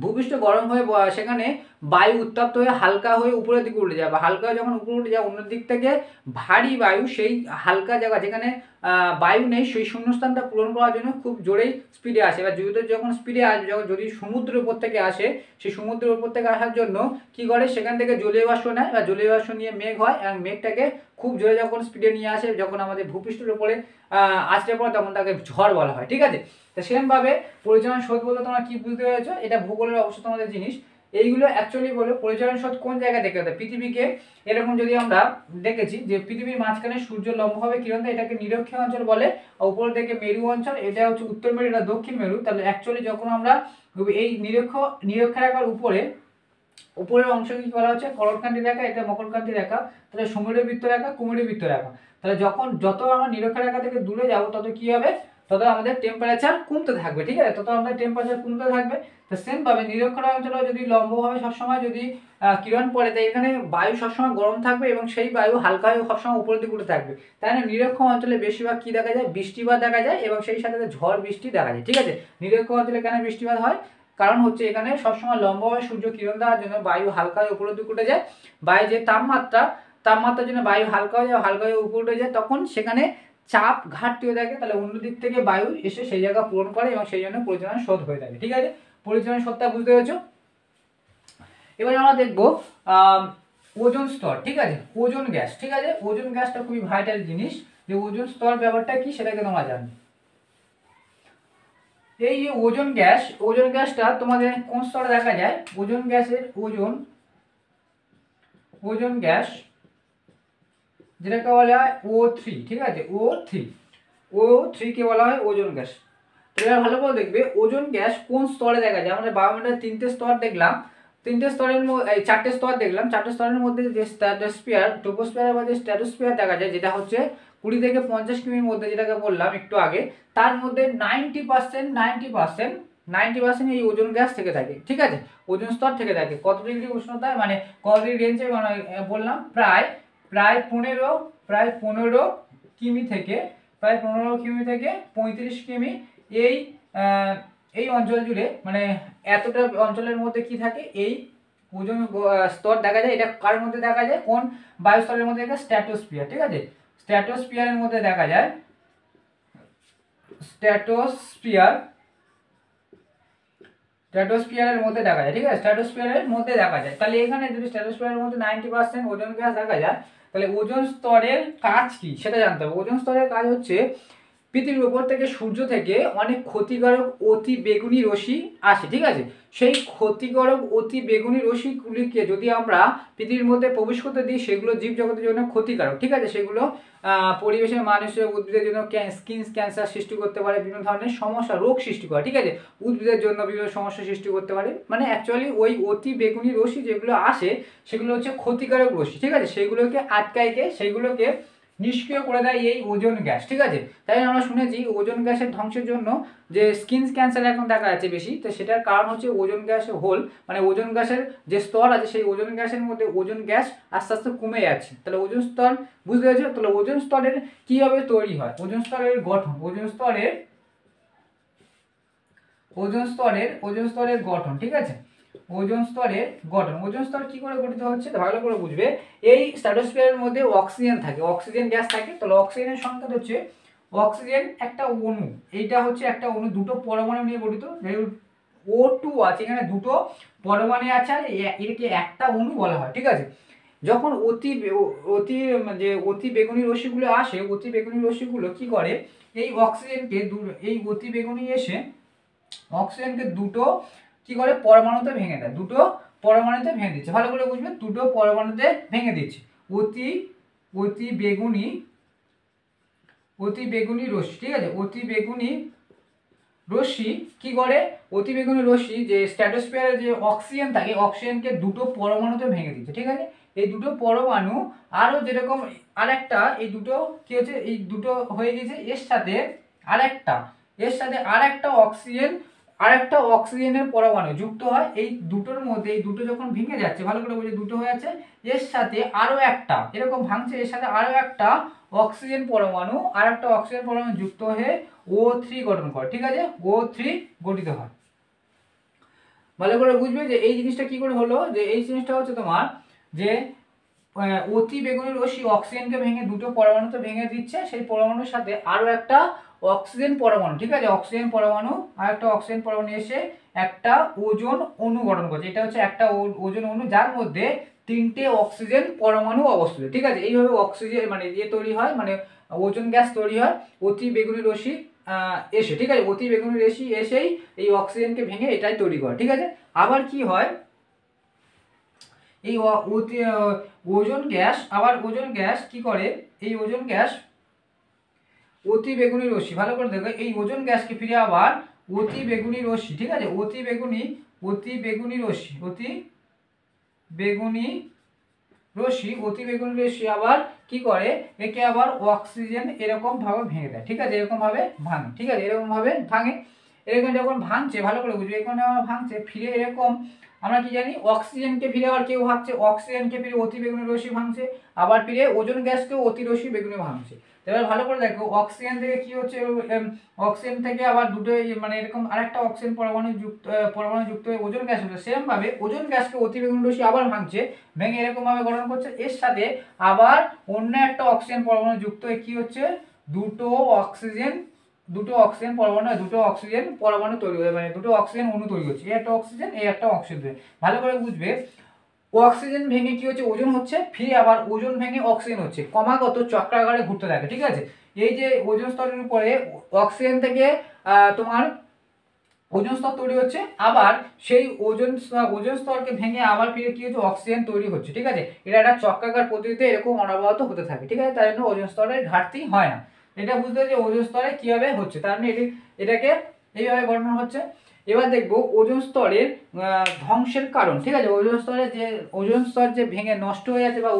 ভূপৃষ্ঠ গরম হয়ে সেখানে বায়ু উত্তপ্ত হয়ে হালকা হয়ে উপরের দিকে উঠে যায়, বা হালকা যখন উপরে উঠে যায়, অন্য দিক থেকে ভারী বায়ু সেই হালকা জায়গা যেখানে বায়ু নেই সেই শূন্যস্থানটা পূরণ করার জন্য খুব জোরেই স্পিডে আসে। এবার যখন স্পিডে আসবে, যদি সমুদ্রের উপর থেকে আসে, সেই সমুদ্রের উপর থেকে আসার জন্য কি করে, সেখান থেকে জলীয় বাষ্প নেয় বা জলীয় বাষ্প নিয়ে মেঘ হয়, এবং মেঘটাকে খুব জোরে যখন স্পিডে নিয়ে আসে, যখন আমাদের ভূপৃষ্ঠের উপরে আছড়ে পড়ে, তখন তাকে ঝড় বলা হয়। ঠিক আছে, তো সেরকমভাবে পরিচালন স্রোত বলতে তোমরা কি বুঝতে পেরেছো? এটা ভূগোলের অবশ্য তোমাদের জিনিস। এইগুলো অ্যাকচুয়ালি বলো পরিচালন স্রোত কোন জায়গায় দেখতে হবে। পৃথিবীকে এরকম যদি আমরা দেখেছি যে পৃথিবীর মাঝখানে সূর্য লম্বভাবে কিরণ দেয়, এটাকে নিরক্ষীয় অঞ্চল বলে। উপর থেকে মেরু অঞ্চল, এটা হচ্ছে উত্তর মেরু, এটা দক্ষিণ মেরু। তাহলে অ্যাকচুয়ালি যখন আমরা এই নিরক্ষরেখার উপরের অংশ কি বলা হচ্ছে করণকান্তি রেখা, এটা মকরকান্তি রেখা, তাহলে সমুদ্র বৃত্ত রেখা, কুমির বৃত্ত রেখা। তাহলে যত আমরা নিরক্ষরেখা থেকে দূরে যাব, তত কি হবে, তত আমাদের টেম্পারেচার কমতে থাকবে। ঠিক আছে, তত আমাদের টেম্পারেচার কমতে থাকবে। তো সেম ভাবে নিরক্ষরেখা অঞ্চলে যদি লম্বভাবে সবসময় যদি কিরণ পড়ে, তাই এখানে বায়ু সবসময় গরম থাকবে এবং সেই বায়ু হালকা হয়ে সবসময় উপরের দিকে উঠে থাকবে। তাই না নিরক্ষ অঞ্চলে বেশিরভাগ কি দেখা যায়, বৃষ্টিপাত দেখা যায় এবং সেই সাথে ঝড় বৃষ্টি দেখা যায়। ঠিক আছে, নিরক্ষ অঞ্চলে কেন বৃষ্টিপাত হয়, কারণ হচ্ছে এখানে সবসময় লম্বভাবে সূর্য কিরণ দেওয়ার জন্য বায়ু হালকা হয়ে উপরের দিকে উঠে যায়। বায়ু যে তাপমাত্রার জন্য বায়ু হালকা হয়ে উপরে উঠে যায়, তখন সেখানে চাপ ঘাটতি হয়ে থাকে। তাহলে অন্য দিক থেকে বায়ু এসে সেই জায়গা পূরণ করে এবং সেই জন্য পরিচালন স্রোত হয়ে থাকে। ঠিক আছে, পরিচালন স্রোতটা বুঝতে পেরেছো? এবার আমরা দেখবো ওজোন স্তর। ঠিক আছে, ওজোন গ্যাস। ঠিক আছে, ওজোন গ্যাসটা খুবই ভাইটাল জিনিস। যে ওজোন স্তর ব্যাপারটা কি সেটাকে তোমরা জানো। এই যে ওজোন গ্যাসটা তোমাদের কোন স্তরে দেখা যায়? ওজোন গ্যাসের ওজোন গ্যাস যেটাকে বলা হয় O3। ঠিক আছে, O3 কে বলা হয় ওজোন গ্যাস। তো এবার ভালো করে দেখবে ওজোন গ্যাস কোন স্তরে দেখা যায়। আমরা বায়োমেটার 3টে স্তর দেখলাম, 3টে স্তরের মধ্যে 4টে স্তর দেখলাম। 4টে স্তরের মধ্যে যে স্ট্র্যাটোস্ফিয়ার, ট্রোপোস্ফিয়ার বা যে স্ট্র্যাটোস্ফিয়ার দেখা যায়, যেটা হচ্ছে 20 থেকে 50 কিমির মধ্যে, যেটাকে বললাম একটু আগে, তার মধ্যে 90% এই ওজোন গ্যাস থেকে থাকে। ঠিক আছে, ওজোন স্তর থেকে থাকে। কত ডিগ্রি উষ্ণতায়, মানে কত ডিগ্রি রেঞ্জে, মানে বললাম প্রায় 15 কিমি থেকে 35 কিমি এই অঞ্চল জুড়ে, মানে এতটা অঞ্চলের মধ্যে কি থাকে, এই ওজোন স্তর দেখা যায়। এটা কার মধ্যে দেখা যায়, কোন বায়ুস্তরের মধ্যে দেখা যায়? স্ট্র্যাটোস্ফিয়ার। ঠিক আছে, স্ট্র্যাটোস্ফিয়ারের মধ্যে দেখা যায়, স্ট্র্যাটোস্ফিয়ারের মধ্যে দেখা যায়। ঠিক আছে, স্ট্র্যাটোস্ফিয়ারের মধ্যে দেখা যায়। তাহলে এখানে যদি স্ট্র্যাটোস্ফিয়ারের মধ্যে 90% ওজোন গ্যাস দেখা যায়, তাহলে ওজোন স্তরের কাজ কি সেটা জানতে হবে। ওজোন স্তরের কাজ হচ্ছে পৃথিবীর উপর থেকে সূর্য থেকে অনেক ক্ষতিকারক অতি বেগুনি রশ্মি আসে। ঠিক আছে, সেই ক্ষতিকারক অতি বেগুনি রশ্মিগুলিকে যদি আমরা পৃথিবীর মধ্যে প্রবেশ করতে দিই, সেগুলো জীবজগতের জন্য ক্ষতিকারক। ঠিক আছে, সেগুলো পরিবেশের মানুষের উদ্ভিদের জন্য স্কিন ক্যান্সার সৃষ্টি করতে পারে, বিভিন্ন ধরনের সমস্যা রোগ সৃষ্টি করে। ঠিক আছে, উদ্ভিদের জন্য বিভিন্ন সমস্যা সৃষ্টি করতে পারে। মানে অ্যাকচুয়ালি ওই অতি বেগুনি রশ্মি যেগুলো আসে, সেগুলো হচ্ছে ক্ষতিকারক রশ্মি। ঠিক আছে, সেগুলোকে আটকাইকে সেগুলোকে নিষ্ক্রিয় করে দেয় এই ওজোন গ্যাস। ঠিক আছে, তাই আমরা শুনেছি ওজোন গ্যাসের ধ্বংসের জন্য যে স্কিন ক্যান্সার এখন দেখা যাচ্ছে বেশি, তো সেটার কারণ হচ্ছে ওজোন গ্যাসের হোল, মানে ওজোন গ্যাসের যে স্তর আছে, সেই ওজোন গ্যাসের মধ্যে ওজোন গ্যাস আস্তে আস্তে কমে যাচ্ছে। তাহলে ওজোন স্তর বুঝতে পেরেছো? তাহলে ওজোন স্তরের কিভাবে তৈরি হয়, ওজোন স্তরের গঠন, ওজোন স্তরের গঠন। ঠিক আছে, ওজোন স্তর কি করে গঠিত হচ্ছে ভালো করে বুঝবে। এই স্ট্র্যাটোস্ফিয়ারের মধ্যে অক্সিজেন থাকে, অক্সিজেন গ্যাস থাকে। তাহলে অক্সিজেনের সংকেত হচ্ছে, অক্সিজেন একটা অণু, এইটা হচ্ছে একটা অণু, দুটো পরমাণু নিয়ে গঠিত। O2 আছে, এখানে দুটো পরমাণু আছে, আর এটাকে একটা অণু বলা হয়। ঠিক আছে, যখন অতি বেগুনি রশ্মিগুলো আসে, অতি বেগুনি রশ্মিগুলো কি করে, এই অতি বেগুনি এসে অক্সিজেনকে দুটো কি করে পরমাণুতে ভেঙে দেয়, দিচ্ছে। ভালো করে বুঝবে, দুটো পরমাণুতে ভেঙে দিচ্ছে। অতি বেগুনি রশ্মি। ঠিক আছে, অতি বেগুনি রশ্মি কি করে, অতি বেগুনি রশ্মি যে স্ট্র্যাটোস্ফিয়ারে যে অক্সিজেন থাকে, অক্সিজেনকে দুটো পরমাণুতে ভেঙে দিচ্ছে। ঠিক আছে, এই দুটো পরমাণু আরো যেরকম আরেকটা, এই দুটো কি হচ্ছে, এই দুটো হয়ে গেছে এর সাথে আরেকটা অক্সিজেনের পরমাণু যুক্ত হয়। এই দুটোর মধ্যে, এই দুটো যখন ভেঙে যাচ্ছে, ভালো করে বুঝে, দুটো হয়ে যাচ্ছে, এর সাথে আরো একটা এরকম ভাঙছে, এর সাথে আরো একটা অক্সিজেন পরমাণু যুক্ত হয়ে O3 গঠন করে। ঠিক আছে, O3 গঠিত হয়। ভালো করে বুঝবে যে এই জিনিসটা কি করে হলো, যে এই জিনিসটা হচ্ছে তোমার যে অতি বেগুনি রশ্মি অক্সিজেনকে ভেঙে দুটো পরমাণুতে ভেঙে দিচ্ছে, সেই পরমাণুর সাথে আরো একটা অক্সিজেন পরমাণু, ঠিক আছে, অক্সিজেন পরমাণু আর একটা অক্সিজেন পরমাণু এসে একটা ওজোন অণু গঠন করছে। এটা হচ্ছে একটা ওজোন অণু যার মধ্যে 3টে অক্সিজেন পরমাণু অবস্থিত, ঠিক আছে। এইভাবে অক্সিজেন মানে ইয়ে তৈরি হয়, মানে ওজোন গ্যাস তৈরি হয় অতি বেগুনি রশ্মি এসে, ঠিক আছে। অতি বেগুনি রশ্মি এসেই এই অক্সিজেনকে ভেঙে এটাই তৈরি করে, ঠিক আছে। আবার কি হয়, এই ওজোন গ্যাস, আবার ওজোন গ্যাস কি করে, এই ওজোন গ্যাস অতি বেগুনি রশ্মি, ভালো করে দেখো, এই ওজোন গ্যাসকে ফিরে আবার অতি বেগুনি রশ্মি, ঠিক আছে, অতি বেগুনি রশ্মি, অতি বেগুনি রশ্মি আবার কি করে, একে আবার অক্সিজেন এরকম ভাবে ভেঙে দেয়, ঠিক আছে, এরকম ভাবে ভাঙে, ঠিক আছে, এরকম ভাবে ভাঙে। এরকম যখন ভাঙছে ভালো করে বুঝবে, এখানে ভাঙছে ফিরে এরকম আমরা কি জানি, অক্সিজেনকে ফিরে আবার কেউ ভাঙছে, অক্সিজেনকে ফিরে অতি বেগুনি রশ্মি ভাঙছে, আবার ফিরে ওজোন গ্যাসকেও অতি রশ্মি বেগুনি ভাঙছে। এবার ভালো করে দেখো, অক্সিজেন থেকে কি হচ্ছে, অক্সিজেন থেকে আবার দুটো মানে এরকম আরেকটা অক্সিজেন পরমাণু যুক্ত হয়ে ওজোন গ্যাস হচ্ছে, সেম ভাবে ওজোন গ্যাসকে অতি বেগুনি রশ্মি আবার ভাঙছে, ভেঙে এরকম ভাবে গঠন করছে, এর সাথে আবার অন্য একটা অক্সিজেন পরমাণু যুক্ত হয়ে কি হচ্ছে, দুটো অক্সিজেন পরমাণু তৈরি হবে, মানে দুটো অক্সিজেন অণু তৈরি হচ্ছে, এই একটা অক্সিজেন, এই একটা অক্সিজেন। ভালো করে বুঝবে, অক্সিজেন ভেঙে কি হচ্ছে, ওজন হচ্ছে, ফিরে আবার ওজন ভেঙে অক্সিজেন হচ্ছে, ক্রমাগত চক্রাকারে ঘুরতে থাকে, ঠিক আছে। এই যে ওজন স্তরের উপরে অক্সিজেন থেকে তোমার ওজন স্তর তৈরি হচ্ছে, আবার সেই ওজন স্তরকে ভেঙে আবার ফিরে কি হচ্ছে, অক্সিজেন তৈরি হচ্ছে, ঠিক আছে। এটা একটা চক্রাকার পদ্ধতিতে এরকম অনবরত হতে থাকে, ঠিক আছে, তাই জন্য ওজন স্তরের ঘাটতি হয় না। এটা বুঝতে হবে যে ওজন স্তরে কিভাবে হচ্ছে, তার মানে এটাকে এইভাবে গঠন হচ্ছে। এবার দেখবো ওজন স্তরের ধ্বংসের কারণ, ঠিক আছে, ওজন স্তর যে ভেঙে নষ্ট হয়ে যাচ্ছে, বা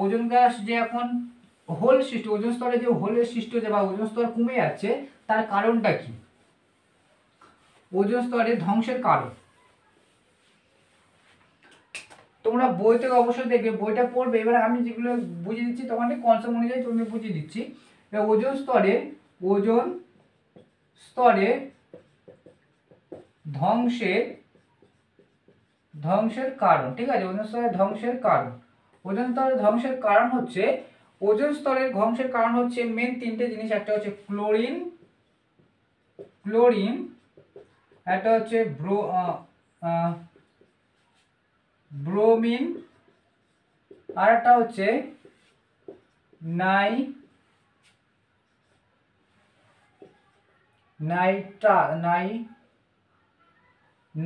ওজন গ্যাস যে এখন হোল সৃষ্টি, ওজন স্তরে যে হোলের সৃষ্টি হচ্ছে বা ওজন স্তর কমে যাচ্ছে, তার কারণটা কি, ওজন স্তরের ধ্বংসের কারণ। তোমরা বই থেকে অবশ্যই দেখবে, বইটা পড়বে, এবার আমি যেগুলো বুঝিয়ে দিচ্ছি তোমাদের কনসেপ্ট অনুযায়ী তুমি বুঝিয়ে দিচ্ছি। ওজন স্তরে ধ্বংসের কারণ, ঠিক আছে, ওজন স্তরের ধ্বংসের কারণ। ওজন স্তরের ধ্বংসের কারণ হচ্ছে, ওজন স্তরের ধ্বংসের কারণ হচ্ছে মেন 3টে জিনিস, একটা হচ্ছে ক্লোরিন, একটা হচ্ছে ব্রোমিন, আর একটা হচ্ছে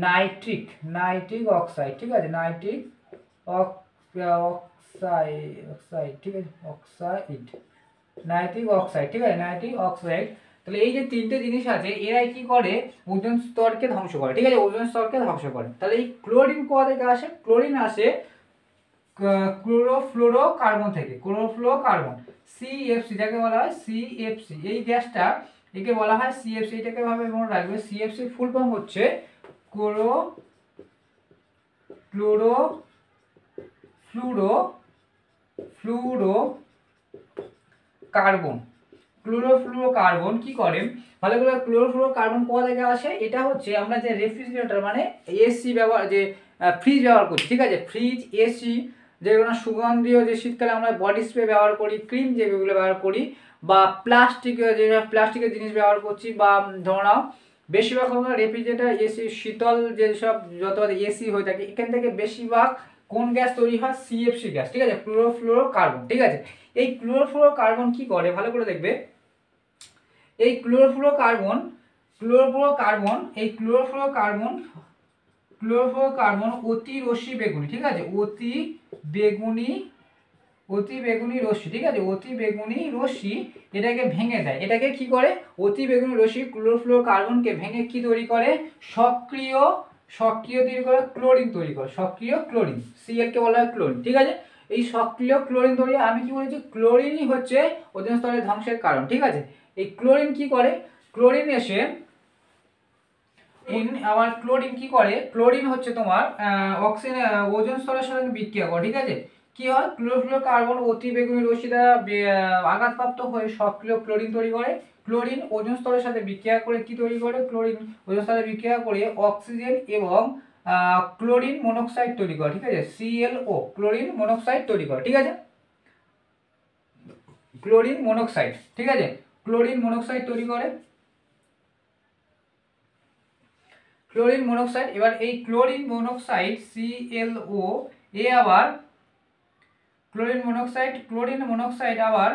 নাইট্রিক অক্সাইড, ঠিক আছে, নাইট্রিক অক্সাইড, ঠিক আছে, নাইট্রিক অক্সাইড, ঠিক আছে, নাইট্রিক অক্সাইড। তাহলে এই যে 3টে জিনিস আছে, এরাই কি করে, ওজন স্তরকে ধ্বংস করে, ঠিক আছে, ওজন স্তরকে ধ্বংস করে। তাহলে এই ক্লোরিন কোথা থেকে আসে, ক্লোরিন আসে ক্লোরোফ্লোরোকার্বন থেকে, CFC, যাকে বলা হয় CFC, এই গ্যাসটা একে বলা হয় CFC, এটাকে ভাবে মনে রাখবে, CFC ফুল ফর্ম হচ্ছে ক্লোরোফ্লুরোকার্বন কি করে, ভালো করে, ক্লোরোফ্লুরোকার্বন কোথা থেকে আসে, এটা হচ্ছে আমরা যে রেফ্রিজারেটর মানে এসি ব্যবহার, যে ফ্রিজ ব্যবহার করছি, ঠিক আছে, ফ্রিজ, এসি, যেগুলো সুগন্ধীয়, যে শীতকালে আমরা বডি স্প্রে ব্যবহার করি, ক্রিম যেগুলো ব্যবহার করি, বা প্লাস্টিকের জিনিস ব্যবহার করছি, বা ধরো নাও বেশিরভাগ আমরা রেফ্রিজারেটর, এসি, শীতল যেসব যত এসি হয়ে থাকে, এখান থেকে বেশিরভাগ কোন গ্যাস তৈরি হয়, CFC গ্যাস, ঠিক আছে, ক্লোরোফ্লুরোকার্বন, ঠিক আছে। এই ক্লোরোফ্লুরোকার্বন কি করে, ভালো করে দেখবে, এই ক্লোরোফ্লুরোকার্বন অতি রশ্মি বেগুনি, ঠিক আছে, অতি বেগুনি রশ্মি, ঠিক আছে, অতি বেগুনি রশ্মি এটাকে ভেঙে দেয়, এটাকে কি করে, অতি বেগুনি রশ্মি ক্লোরোফ্লুরোকার্বনকে ভেঙে কি তৈরি করে, সক্রিয় তৈরি করে, ক্লোরিন তৈরি করে, সক্রিয় ক্লোরিন, Cl কে বলা হয় ক্লোরিন, ঠিক আছে। এই সক্রিয় ক্লোরিন তৈরি, আমি কি বলেছি, ক্লোরিনই হচ্ছে ওজন স্তরের ধ্বংসের কারণ, ঠিক আছে। এই ক্লোরিন কি করে, ক্লোরিন এসে আবার ক্লোরিন কি করে, ক্লোরিন হচ্ছে তোমার অক্সিজেন ওজন স্তরের সাথে বিক্রিয়া করে, ঠিক আছে। কি হয়, ক্লোরোফ্লুরোকার্বন অতি বেগুনি রশ্মি দ্বারা আঘাতপ্রাপ্ত হয়ে সক্রিয় ক্লোরিন তৈরি করে, ক্লোরিন ওজন স্তরের সাথে বিক্রিয়া করে কি তৈরি করে, ক্লোরিন ওজন স্তরে বিক্রিয়া করে অক্সিজেন এবং ক্লোরিন মনোক্সাইড তৈরি করে, ঠিক আছে, ClO ক্লোরিন মনোক্সাইড তৈরি করে, ঠিক আছে, ক্লোরিন মনোক্সাইড, ঠিক আছে, ক্লোরিন মনোক্সাইড তৈরি করে, ক্লোরিন মনোক্সাইড। এবার এই ক্লোরিন মনোক্সাইড ClO এ আবার ক্লোরিন মনোক্সাইড আবার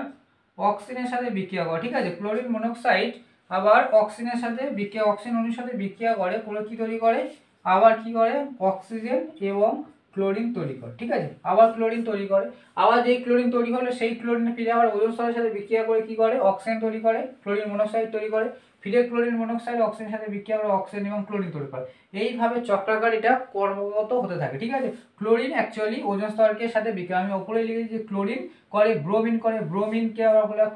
অক্সিজেনের সাথে বিক্রিয়া করে, ঠিক আছে, ক্লোরিন মনোক্সাইড আবার অক্সিজেনের সাথে অক্সিজেন অণুর সাথে বিক্রিয়া করে, কি তৈরি করে, আবার কি করে, অক্সিজেন এবং ক্লোরিন তৈরি করে, ঠিক আছে, আবার ক্লোরিন তৈরি করে। আবার যেই ক্লোরিন তৈরি হলো সেই ক্লোরিন ফিরে আবার ওজোন স্তরের সাথে বিক্রিয়া করে কি করে, অক্সিজেন তৈরি করে, ক্লোরিন মনোক্সাইড তৈরি করে, ফিরে ক্লোরিন মনোক্সাইড অক্সিজেনের সাথে বিক্রিয়া করে অক্সিজেন এবং ক্লোরিন তৈরি করে। এইভাবে চক্রাকার কর্মরত হতে থাকে, ঠিক আছে। ক্লোরিন অ্যাকচুয়ালি ওজোন স্তরের সাথে বিক্রিয়া, আমি উপরে লিখেছি যে ক্লোরিন করে ব্রোমিন করে, ব্রোমিনকে আবার বলা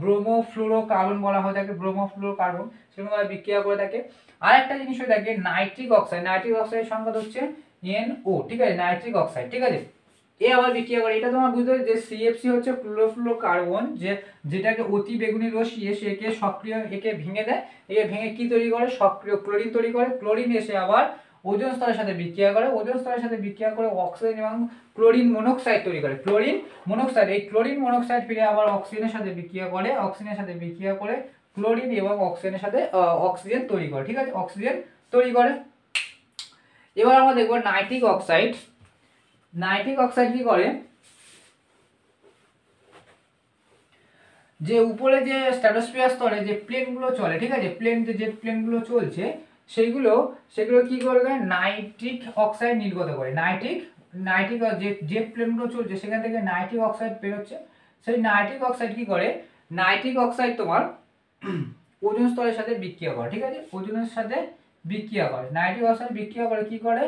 ব্রোমোফ্লুরোকার্বন বলা হয়ে থাকে, ব্রোমোফ্লুরোকার্বন সেরকমভাবে বিক্রিয়া করে থাকে। আর একটা জিনিস হয়ে থাকে নাইট্রিক অক্সাইডের সংখ্যা হচ্ছে NO, ঠিক আছে, নাইট্রিক অক্সাইড, ঠিক আছে, এ আবার বিক্রিয়া করে। এটা তোমার বুঝতে হবে যে CFC হচ্ছে ক্লোরোফ্লুরোকার্বন, যেটাকে অতি বেগুনি রশ্মি এসে একে সক্রিয় একে ভেঙে দেয়, একে ভেঙে কি তৈরি করে, সক্রিয় ক্লোরিন তৈরি করে, ক্লোরিন এসে আবার ওজোন স্তরের সাথে বিক্রিয়া করে, ওজোন স্তরের সাথে বিক্রিয়া করে অক্সিজেন এবং ক্লোরিন মনোক্সাইড তৈরি করে, ক্লোরিন মনোক্সাইড। এই ক্লোরিন মনোক্সাইড ফিরে আবার অক্সিজেনের সাথে বিক্রিয়া করে, ক্লোরিন এবং অক্সিজেনের সাথে অক্সিজেন তৈরি করে, ঠিক আছে, অক্সিজেন তৈরি করে। এবার আমরা দেখবো নাইট্রিক অক্সাইড কি করে, যে উপরে যে স্ট্র্যাটোস্ফিয়ার স্তরে যে প্লেনগুলো চলে, ঠিক আছে, জেট প্লেনগুলো চলছে সেগুলো কি করবে, নাইট্রিক অক্সাইড নির্গত করে, নাইট্রিক জেট প্লেনগুলো চলছে সেখান থেকে নাইট্রিক অক্সাইড বেরোচ্ছে। সেই নাইট্রিক অক্সাইড কি করে, নাইট্রিক অক্সাইড তোমার ওজোন স্তরের সাথে বিক্রিয়া করে, ঠিক আছে, ওজোনের সাথে বিক্রিয়া করে, নাইট্রিক অক্সাইড বিক্রিয়া করে কি করে,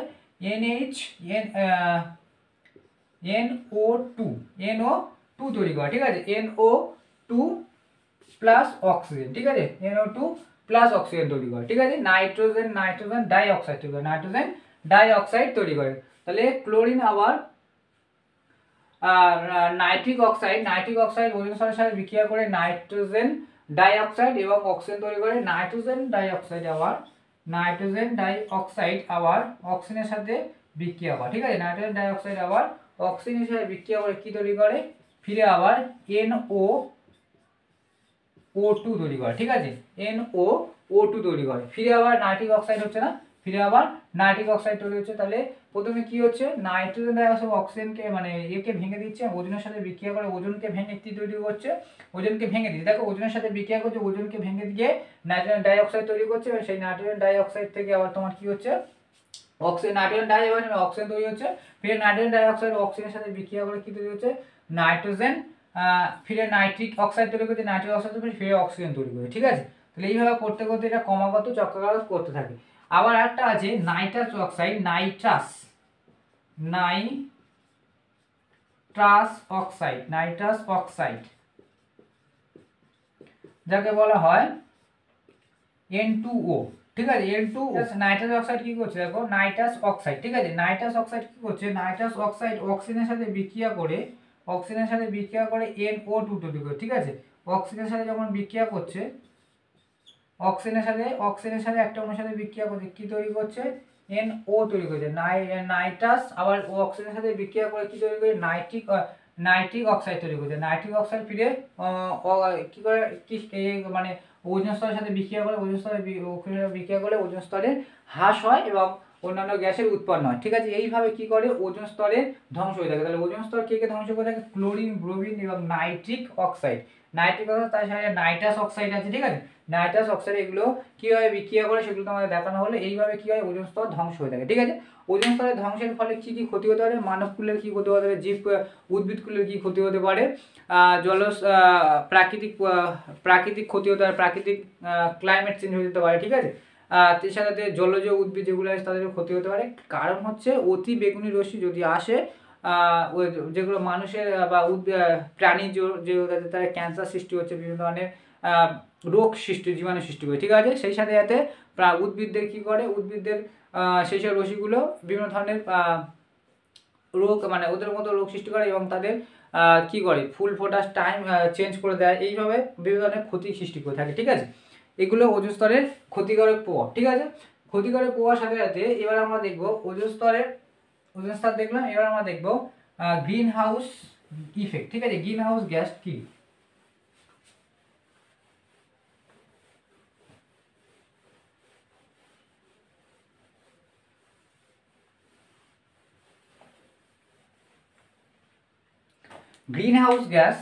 NO2 তৈরি করে, ঠিক আছে, NO2 প্লাস অক্সিজেন, ঠিক আছে, NO2 প্লাস অক্সিজেন তৈরি করে, ঠিক আছে, নাইট্রোজেন ডাইঅক্সাইড তৈরি করে। তাহলে ক্লোরিন আবার নাইট্রিক অক্সাইড ওজোন স্তরের সাথে বিক্রিয়া করে নাইট্রোজেন ডাইঅক্সাইড এবং অক্সিজেন তৈরি করে। নাইট্রোজেন ডাইঅক্সাইড আবার অক্সিজেনের সাথে বিক্রিয়া করে, ঠিক আছে, নাইট্রোজেন ডাইঅক্সাইড আবার অক্সিজেনের সাথে বিক্রিয়া করে কি তৈরি করে, ফিরে আবার NO2 তৈরি করে, ঠিক আছে, NO2 তৈরি করে, ফিরে আবার নাইট্রিক অক্সাইড হচ্ছে না, ফিরে আবার নাইট্রিক অক্সাইড তৈরি হচ্ছে। তাহলে প্রথমে কি হচ্ছে, নাইট্রোজেন ডাইঅক্সাইড অক্সিজেনকে মানে একে ভেঙে দিচ্ছে, ওজনের সাথে বিক্রিয়া করে ওজনকে ভেঙে কি তৈরি করছে, ওজনকে ভেঙে দিচ্ছে, দেখো ওজনের সাথে বিক্রিয়া করছে, ওজনকে ভেঙে দিয়ে নাইট্রোজেন ডাইঅক্সাইড তৈরি করছে, এবং সেই নাইট্রোজেন ডাইঅক্সাইড থেকে আবার তোমার কি হচ্ছে, নাইট্রোজেন ডাইঅক্সাইড অক্সিজেন তৈরি হচ্ছে, ফিরে নাইট্রোজেন ডাইঅক্সাইড অক্সিজেনের সাথে বিক্রিয়া করে কি তৈরি হচ্ছে, নাইট্রোজেন, ফিরে নাইট্রিক অক্সাইড তৈরি করছে, নাইট্রিক অক্সাইড তৈরি ফিরে অক্সিজেন তৈরি করে, ঠিক আছে। তাহলে এইভাবে করতে করতে এটা ক্রমাগত চক্রাকার করতে থাকে। আবার একটা আছে নাইট্রাস অক্সাইড, যাকে বলা হয় N2O, ঠিক আছে, N2O। নাইট্রাস অক্সাইড কি করছে, দেখো নাইট্রাস অক্সাইড, ঠিক আছে, নাইট্রাস অক্সাইড কি করছে, নাইট্রাস অক্সাইড অক্সিজেনের সাথে বিক্রিয়া করে NO2 তৈরি করে, ঠিক আছে, অক্সিজেনের সাথে যখন বিক্রিয়া করছে, অক্সিজেনের সাথে একটা অণুর সাথে বিক্রিয়া করছে কি তৈরি করছে, NO তৈরি করছে, নাইট্রাস আবার অক্সিজেনের সাথে বিক্রিয়া করে কি তৈরি করে, নাইট্রিক অক্সাইড তৈরি করছে, নাইট্রিক অক্সাইড ফিরে কি করে মানে ওজোন স্তরের সাথে বিক্রিয়া করে, ওজোন স্তরের হ্রাস হয় এবং অন্যান্য গ্যাসের উৎপন্ন হয়, ঠিক আছে। এইভাবে কি করে ওজোন স্তরের ধ্বংস হয়ে থাকে। তাহলে ওজোন স্তর কে ধ্বংস করে থাকে, ক্লোরিন, ব্রোমিন এবং নাইট্রিক অক্সাইড, তার সাথে নাইট্রাস অক্সাইড আছে, ঠিক আছে, নাইট্রাস অক্সাইড এগুলো কিভাবে বিক্রিয়া করে সেগুলো তোমাদের দেখানো হলো। এইভাবে কি হয় ওজোন স্তর ধ্বংস হয়ে থাকে, ঠিক আছে। ওজোন স্তরের ধ্বংসের ফলে কি কি ক্ষতি হতে পারে, মানবকুলের কি ক্ষতি হতে পারে, উদ্ভিদকুলের কি ক্ষতি হতে পারে, প্রাকৃতিক ক্ষতি হতে পারে, প্রাকৃতিক ক্লাইমেট চেঞ্জ হয়ে যেতে পারে, ঠিক আছে। তার সাথে জলজ উদ্ভিদ যেগুলো আছে তাদেরও ক্ষতি হতে পারে। কারণ হচ্ছে অতি বেগুনি রশ্মি যদি আসে, যেগুলো মানুষের বা প্রাণীজ যে তাদের ক্যান্সার সৃষ্টি হচ্ছে, বিভিন্ন ধরনের রোগ সৃষ্টি, জীবাণু সৃষ্টি করে, ঠিক আছে। সেই সাথে যাতে উদ্ভিদদের কি করে, সেই সব রশ্মিগুলো বিভিন্ন ধরনের রোগ মানে ওদের মতো রোগ সৃষ্টি করে এবং তাদের কি করে ফুল ফোটার টাইম চেঞ্জ করে দেয়, এইভাবে বিভিন্ন ধরনের ক্ষতি সৃষ্টি করে থাকে, ঠিক আছে। এগুলো ওজোন স্তরের ক্ষতিকারক প্রভাব, ঠিক আছে। ক্ষতিকারক প্রভাবের সাথে সাথে এবার আমরা দেখব ওজোন স্তর দেখলাম, এবার আমরা দেখব গ্রিন হাউস ইফেক্ট। ঠিক আছে, গ্রিন হাউস গ্যাস কি? Green house gas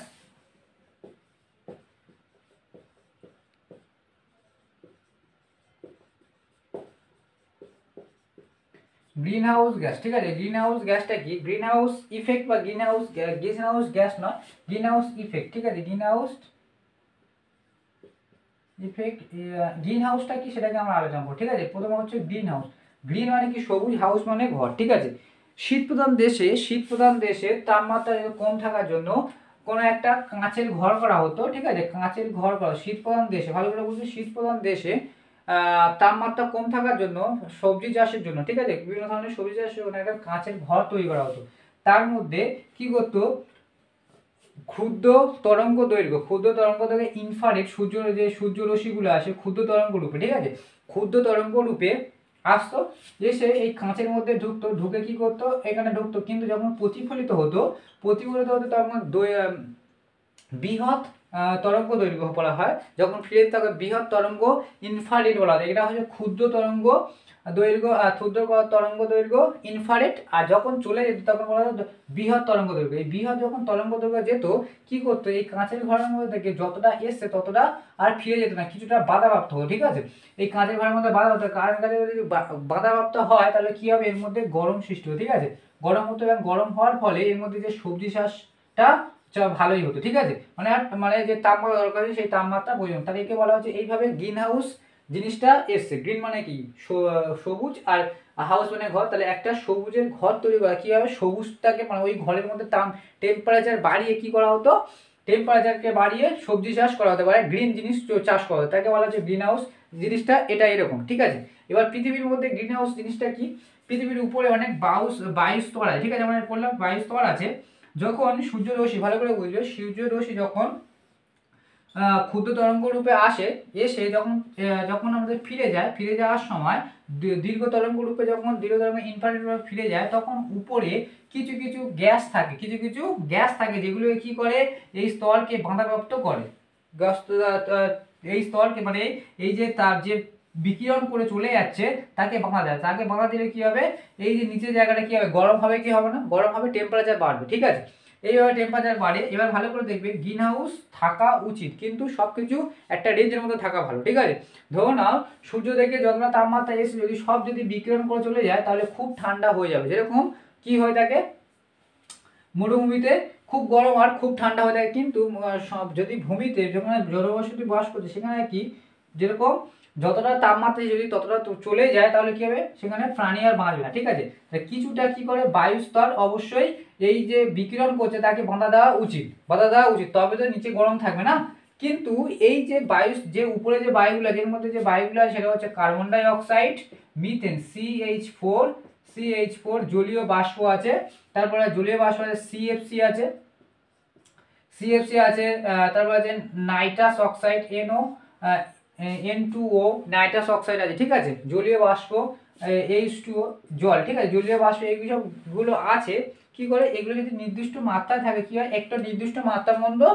green house gas, ঠিক আছে, গ্রিন হাউস গ্যাসটা কি? গ্রিন হাউস ইফেক্ট বা গ্রিন হাউস গ্যাস নয়, গ্রিন হাউস ইফেক্ট। ঠিক আছে, গ্রিন হাউস ইফেক্ট, গ্রিন হাউসটা কি সেটাকে আমরা আলোচনা করব। ঠিক আছে, প্রথমে হচ্ছে গ্রিন হাউস। গ্রিন মানে কি? সবুজ, হাউস মানে ঘর। ঠিক আছে, শীত প্রধান দেশে তাপমাত্রা কম থাকার জন্য কোনো একটা কাঁচের ঘর করা হতো। ঠিক আছে, কাঁচের ঘর করা শীত প্রধান দেশে, ভালো করে বুঝছি, শীত প্রধান দেশে তাপমাত্রা কম থাকার জন্য সবজি চাষের জন্য, ঠিক আছে, বিভিন্ন ধরনের সবজি চাষের জন্য একটা কাঁচের ঘর তৈরি করা হতো। তার মধ্যে কি করতো? ক্ষুদ্র তরঙ্গ দৈর্ঘ্য ইনফ্রারেড সূর্য রশ্মিগুলো আসে ক্ষুদ্র তরঙ্গ রূপে। ঠিক আছে, ক্ষুদ্র তরঙ্গ রূপে আসতো, এসে এই কাঁচের মধ্যে ঢুকতো, ঢুকে কি করতো? এখানে ঢুকতো, কিন্তু যখন প্রতিফলিত হতো তখন বৃহৎ তরঙ্গ দৈর্ঘ্য বলা হয়। যখন ফিরে থাকে বৃহৎ তরঙ্গ ইনফ্রারেড বলা হয়। এটা হচ্ছে ক্ষুদ্র তরঙ্গ দৈর্ঘ্য ইনফ্রারেড। আর যখন চলে যেত তখন বলা হতো বৃহৎ তরঙ্গ দৈর্ঘ্য। এই বৃহৎ যখন তরঙ্গ দৈর্ঘ্য যেত, কি করতো? এই কাঁচের ঘরের মধ্যে থেকে যতটা এসছে ততটা আর ফিরে যেত না, কিছুটা বাধাপ্রাপ্ত হতো। ঠিক আছে, এই কাঁচের ঘরের মধ্যে বাধাপ্রাপ্ত, কারেন্ট কাছে যদি বাধাপ্রাপ্ত হয় তাহলে কি হবে? এর মধ্যে গরম সৃষ্টি হবে। ঠিক আছে, গরম হতো, এবং গরম হওয়ার ফলে এর মধ্যে যে সবজি চাষটা ভালোই হতো। ঠিক আছে, মানে যে তাপমাত্রা দরকার সেই তাপমাত্রা প্রয়োজন, তাহলে একে বলা হচ্ছে এইভাবে গ্রিন হাউস জিনিসটা এসছে। গ্রিন মানে কি? সবুজ, আর হাউস মানে ঘর। তাহলে একটা সবুজের ঘর তৈরি করা কি হবে? সবুজটাকে মানে ওই ঘরের মধ্যে টেম্পারেচার বাড়িয়ে কি করা হতো? টেম্পারেচারকে বাড়িয়ে সবজি চাষ করা হতে পারে, গ্রিন জিনিস চাষ করা হতো, তাকে বলা হচ্ছে গ্রিন হাউস জিনিসটা। এটা এরকম। ঠিক আছে, এবার পৃথিবীর মধ্যে গ্রিন হাউস জিনিসটা কি? পৃথিবীর উপরে অনেক বায়ু স্তর আছে। ঠিক আছে, আমরা বললাম বায়ু স্তর আছে। যখন সূর্যরশ্মি, ভালো করে বুঝবে, সূর্যরশ্মি যখন ক্ষুদ্র তরঙ্গ রূপে আসে, এসে যখন আমাদের ফিরে যাওয়ার সময় দীর্ঘ তরঙ্গ রূপে যখন দীর্ঘ তরঙ্গ ইনফ্রারেড রূপে ফিরে যায়, তখন উপরে কিছু কিছু গ্যাস থাকে যেগুলো কি করে? এই স্তরকে বাধাপ্রাপ্ত করে। এই স্তরকে মানে এই যে তার যে বিকিরণ করে চলে যাচ্ছে তাকে বাধা দেয়। তাকে বাধা দিলে কি হবে? এই যে নিচের জায়গাটা কি হবে? গরম হবে, কি হবে না? গরম হবে, টেম্পারেচার বাড়বে। ঠিক আছে, এইভাবে টেম্পারেচার বাড়ে। এবার ভালো করে দেখবে, গ্রিন হাউস থাকা উচিত, কিন্তু সবকিছু একটা রেঞ্জের মধ্যে থাকা ভালো। ঠিক আছে, ধরো নাও সূর্য থেকে যতটা তাপমাত্রা এসে যদি বিকিরণ করে চলে যায়, তাহলে খুব ঠান্ডা হয়ে যাবে। যেরকম কি হয়ে থাকে মরুভূমিতে, খুব গরম আর খুব ঠান্ডা হয়ে থাকে। কিন্তু যদি ভূমিতে যখন জলবসতি বাস করছে, সেখানে কি যেরকম যতটা তাপমাত্রা যদি ততটা চলে যায়, তাহলে কি হবে? সেখানে প্রাণী আর বাঁচবে না। ঠিক আছে, কিছুটা কি করে? বায়ু স্তর অবশ্যই এই যে বিকিরণ করছে তাকে বাধা দেওয়া উচিত, তবে তো নিচে গরম থাকবে না। কিন্তু এই যে বায়ু, যে উপরে যে বায়ুগুলো, যের মধ্যে যে বায়ুগুলো আছে, সেটা হচ্ছে carbon die oxide, methane CH4, জলীয় বাষ্প আছে, তারপরে জলীয় বাষ্প আছে, CFC আছে, তারপরে আছে nitrous oxide, N2O, nitrous oxide আছে। ঠিক আছে, জলীয় বাষ্প, H2O, জল। ঠিক আছে, জলীয় বাষ্প এইগুলো আছে। কি করে? এগুলো যদি নির্দিষ্ট মাত্রায় থাকে, কি হয়? একটা নির্দিষ্ট মাত্রার মধ্যে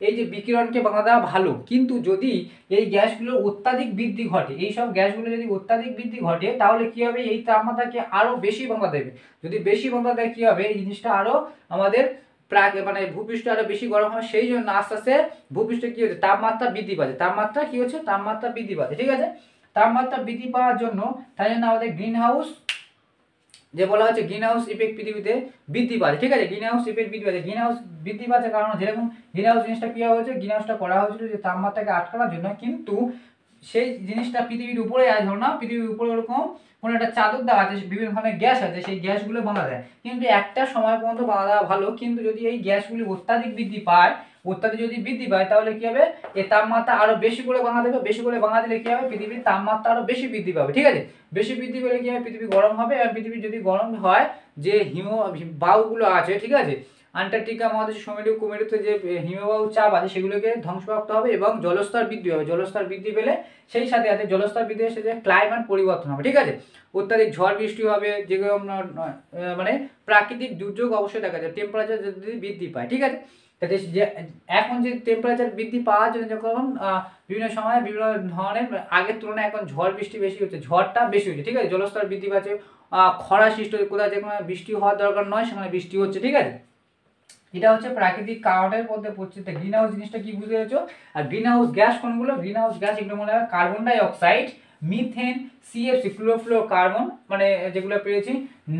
এই যে বিকিরণকে বাধা দেওয়া ভালো। কিন্তু যদি এই গ্যাসগুলোর অত্যাধিক বৃদ্ধি ঘটে, এইসব গ্যাসগুলো যদি অত্যাধিক বৃদ্ধি ঘটে, তাহলে কি হবে? এই তাপমাত্রাকে আরো বেশি বাধা দেবে। যদি বেশি বাধা দেয়, কি হবে? এই জিনিসটা আরো আমাদের মানে ভূপৃষ্ঠ আরো বেশি গরম হয়। সেই জন্য আস্তে আস্তে ভূপৃষ্ঠে কি হচ্ছে? তাপমাত্রা বৃদ্ধি পাচ্ছে। তাপমাত্রা বৃদ্ধি পাচ্ছে। ঠিক আছে, তাপমাত্রা বৃদ্ধি পাওয়ার জন্য, তাই জন্য আমাদের গ্রিন হাউস যে বলা হচ্ছে গ্রিন হাউস ইফেক্ট পৃথিবীতে বৃদ্ধি পাচ্ছে। ঠিক আছে, green house effect green house বৃদ্ধি পাচ্ছে কারণ যেরকম গ্রিন হাউস জিনিসটা কি হয়েছে? গ্রিন হাউসটা করা হয়েছিল যে তাপমাত্রাকে আটকানোর জন্য, কিন্তু সেই জিনিসটা পৃথিবীর উপরে আছে। ধরো না, পৃথিবীর উপরে ওরকম কোনো একটা চাদর দেওয়া আছে, বিভিন্ন ধরনের গ্যাস আছে, সেই গ্যাসগুলো বাঁধা দেয়। কিন্তু একটা সময় পর্যন্ত বাঁধা দেওয়া ভালো, কিন্তু যদি এই গ্যাসগুলি অত্যাধিক বৃদ্ধি পায়, তাহলে কি হবে? এই তাপমাত্রা আরো বেশি করে বাঁধা দেবে। বেশি করে বাঁধা দিলে কি হবে? পৃথিবীর তাপমাত্রা আরো বেশি বৃদ্ধি পাবে। ঠিক আছে, বেশি বৃদ্ধি পেলে কি হবে? পৃথিবী গরম হবে, এবং পৃথিবী যদি গরম হয়, যে বায়ুগুলো আছে, ঠিক আছে, আন্টার্কটিকা মহাদেশে সমুদ্র কুমেরুতে যে হিমবাহ চাপ আছে সেগুলোকে ধ্বংসপ্রাপ্ত হবে এবং জলস্তর বৃদ্ধি হবে। জলস্তর বৃদ্ধি পেলে সেই সাথে সাথে জলস্তর বৃদ্ধি হলে যে ক্লাইমেট পরিবর্তন হবে, ঠিক আছে। অত্যাধিক ঝড় বৃষ্টি হবে, যেগুলো মানে প্রাকৃতিক দুর্যোগ অবশ্যই দেখা যায় টেম্পারেচার যদি বৃদ্ধি পায়, ঠিক আছে। তাতে যে এখন যে টেম্পারেচার বৃদ্ধি পাওয়ার জন্য যখন বিভিন্ন সময় বিভিন্ন ধরনের আগের তুলনায় এখন ঝড় বৃষ্টি বেশি হচ্ছে, ঝড়টা বেশি হচ্ছে, ঠিক আছে। জলস্তর বৃদ্ধি পাচ্ছে, খরা সৃষ্টি হচ্ছে, কোথায় যেখানে বৃষ্টি হওয়ার দরকার নয় সেখানে বৃষ্টি হচ্ছে, ঠিক আছে। এটা হচ্ছে প্রাকৃতিক কারণের মধ্যে পড়ছে। গ্রিন হাউস জিনিসটা কি বুঝতে পেরেছো? আর গ্রিন হাউস গ্যাস কোনগুলো? গ্রিন হাউস গ্যাস এগুলো মনে হয় carbon die oxide, methane, CFC chlorofluorocarbon, মানে যেগুলো পেয়েছি,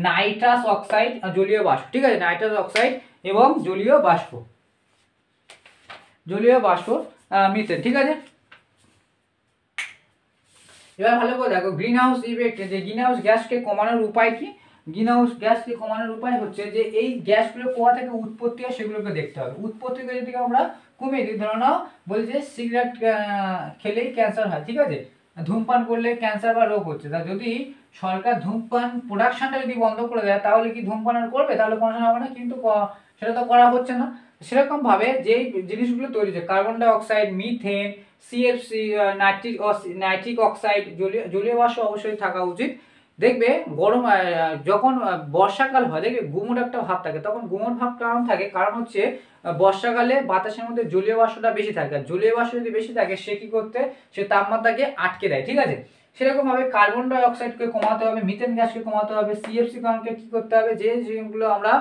নাইট্রাস অক্সাইড, জলীয় বাষ্প, ঠিক আছে। নাইট্রাস অক্সাইড এবং জলীয় বাষ্প, মিথেন, ঠিক আছে। এবার ভালো করে দেখো গ্রিন হাউস ইফেক্ট, যে গ্রিন হাউস গ্যাসকে কমানোর উপায় কি? গ্রিন হাউস গ্যাসকে কমানোর উপায় হচ্ছে যে এই গ্যাসগুলো কোথা থেকে উৎপত্তি হয় সেগুলোকে দেখতে হবে। উৎপত্তিকে যদি আমরা কমিয়ে দিই, ধরো না বলছি যে সিগারেট খেলেই ক্যান্সার হয়, ঠিক আছে, ধূমপান করলে ক্যান্সার বা রোগ হচ্ছে, তা যদি সরকার ধূমপান প্রোডাকশনটা যদি বন্ধ করে দেয় তাহলে কি ধূমপান আর করবে? তাহলে কোনো সময় হবে না, কিন্তু সেটা তো করা হচ্ছে না। সেরকম ভাবে যেই জিনিসগুলো তৈরি হচ্ছে carbon die oxide, methane, CFC, nitric oxide, জলীয় বাষ্প অবশ্যই থাকা উচিত। দেখবে গরম যখন বর্ষাকাল হয় দেখবে গুমোট একটা ভাব থাকে, তখন গুমোট ভাব কারণ থাকে, কারণ হচ্ছে বর্ষাকালে বাতাসের মধ্যে জলীয় বাষ্পটা বেশি থাকে, আর জলীয় বাষ্প যদি বেশি থাকে সে কি করতে, সে তাপমাত্রাকে আটকে দেয়, ঠিক আছে। সেরকম ভাবে কার্বন ডাই অক্সাইডকে কমাতে হবে, মিথেন গ্যাসকে কমাতে হবে, সিএফসি কারণকে কি করতে হবে, যেগুলো আমরা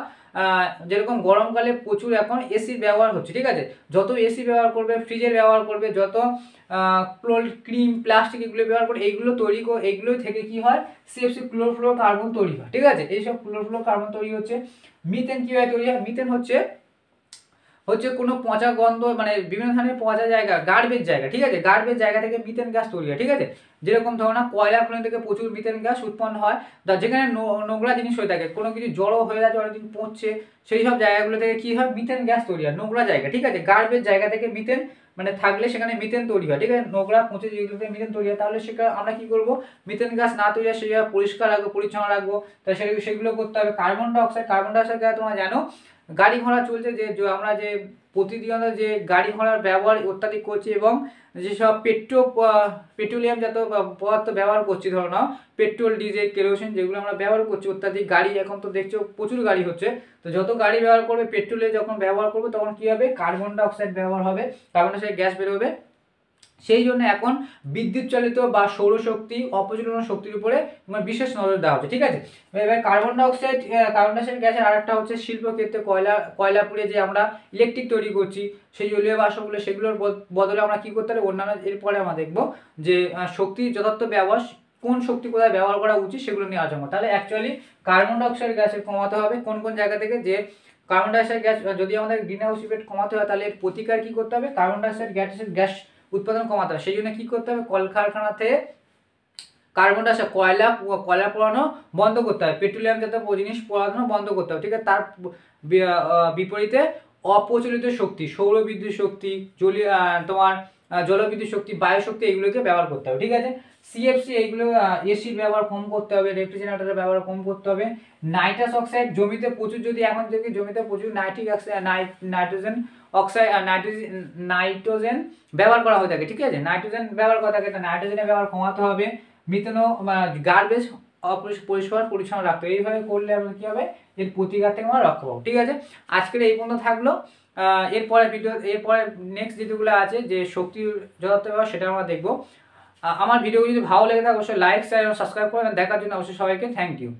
যেরকম গরমকালে প্রচুর এখন এসির ব্যবহার হচ্ছে, ঠিক আছে, যত এসি ব্যবহার করবে, ফ্রিজের ব্যবহার করবে, যত ক্রিম প্লাস্টিক এগুলো ব্যবহার করে এইগুলো থেকে কি হয়, সিএফসি ক্লোরোফ্লোরোকার্বন তৈরি হয়, ঠিক আছে। এইসব ক্লোরোফ্লোরোকার্বন তৈরি হচ্ছে। মিথেন কিভাবে তৈরি হয়? মিথেন হচ্ছে কোনো পচা গন্ধ, মানে বিভিন্ন ধরনের পচা জায়গা, গার্বেজ জায়গা, ঠিক আছে, গার্বেজ জায়গা থেকে মিথেন গ্যাস তৈরি হয়, ঠিক আছে। যেরকম ধরো না কয়লা খনি থেকে প্রচুর মিথেন গ্যাস উৎপন্ন হয়, যেখানে নোংরা জিনিস হয়ে থাকে, কোনো কিছু জড়ো হয়ে যাচ্ছে, অনেকদিন পচছে, সেই সব জায়গাগুলো থেকে কি হয়, মিথেন গ্যাস তৈরি হয়, নোংরা জায়গা, ঠিক আছে। গার্বেজ জায়গা থেকে মিথেন মানে থাকলে সেখানে মিথেন তৈরি হয়, ঠিক আছে, নোংরা পচে যেগুলো থেকে মিথেন তৈরি হয়, তাহলে সেটা আমরা কি করব, মিথেন গ্যাস না তৈরি হয় সেই জায়গা পরিষ্কার রাখবো, পরিচ্ছন্ন রাখবো, তাই সেগুলো করতে হবে। কার্বন ডাই অক্সাইড তোমরা জানো গাড়ি ঘোড়া চলছে, যে আমরা যে প্রতিনিয়ত যে গাড়ি ঘোড়ার ব্যবহার অত্যাধিক করছি এবং যেসব পেট্রোলিয়াম জাত পদার্থ ব্যবহার করছি, ধরো না পেট্রোল, ডিজেল, কেরোসিন যেগুলো আমরা ব্যবহার করছি অত্যাধিক, গাড়ি এখন তো দেখছো প্রচুর গাড়ি হচ্ছে, তো যত গাড়ি ব্যবহার করবে, পেট্রোলে যখন ব্যবহার করবে তখন কি হবে, কার্বন ডাই অক্সাইড ব্যবহার হবে, কার্বন ডাই অক্সাইড গ্যাস বেরোবে। সেই জন্য এখন বিদ্যুৎ চালিত বা সৌরশক্তি, অপচলন শক্তির উপরে বিশেষ নজর দেওয়া হচ্ছে, ঠিক আছে। এবার কার্বন ডাই অক্সাইড গ্যাসের আরেকটা হচ্ছে শিল্পক্ষেত্রে কয়লা পুড়ে যে আমরা ইলেকট্রিক তৈরি করছি, সেই জলীয় বাষ্পগুলো, সেগুলোর বদলে আমরা কি করতে পারি, অন্যান্য এরপরে আমরা দেখবো যে শক্তির যথার্থ ব্যবহার, কোন শক্তি কোথায় ব্যবহার করা উচিত সেগুলো নিয়ে আলোচনা। তাহলে অ্যাকচুয়ালি কার্বন ডাই অক্সাইড গ্যাসের কমাতে হবে কোন কোন জায়গা থেকে, যে কার্বন ডাই অক্সাইড গ্যাস যদি আমাদের গ্রিন হাউস ইফেক্ট কমাতে হয় তাহলে এর প্রতিকার কি করতে হবে, কার্বন ডাই অক্সাইড গ্যাস উৎপাদন কমাতে হবে। সেই জন্য কি করতে হবে, কলকারখানাতে কার্বন ডাই অক্সাইড কয়লা পোড়ানো বন্ধ করতে হবে, পেট্রোলিয়াম জাতীয় জিনিস পোড়ানো বন্ধ করতে হবে, ঠিক আছে। তার বিপরীতে অপ্রচলিত শক্তি, সৌর বিদ্যুৎ শক্তি, তোমার জলবিদ্যুৎ শক্তি, বায়ু শক্তি, এগুলোকে ব্যবহার করতে হবে, ঠিক আছে। সিএফসি এইগুলো এসির ব্যবহার কম করতে হবে, রেফ্রিজারেটরের ব্যবহার কম করতে হবে। নাইট্রাস অক্সাইড জমিতে প্রচুর, যদি এখন থেকে জমিতে প্রচুর নাইট্রোজেন ব্যবহার করা হয়ে থাকে, ঠিক আছে, নাইট্রোজেন ব্যবহার করা থাকে, নাইট্রোজেনের ব্যবহার কমাতে হবে। মিথেনও গার্বেজ পরিষ্কার পরিচ্ছন্ন রাখতে হবে, এইভাবে করলে আমরা কি হবে, এর প্রতিকার থেকে আমরা রক্ষা পাবো, ঠিক আছে। আজকের এই পর্যন্ত থাকলো। এরপরে নেক্সট যেগুলো আছে যে শক্তির যথার্থ ব্যবহার সেটা আমরা দেখবো। আমার ভিডিও যদি ভালো লেগে থাকে অবশ্যই লাইক, শেয়ার এবং সাবস্ক্রাইব করবেন। দেখার জন্য অবশ্যই সবাইকে থ্যাংক ইউ।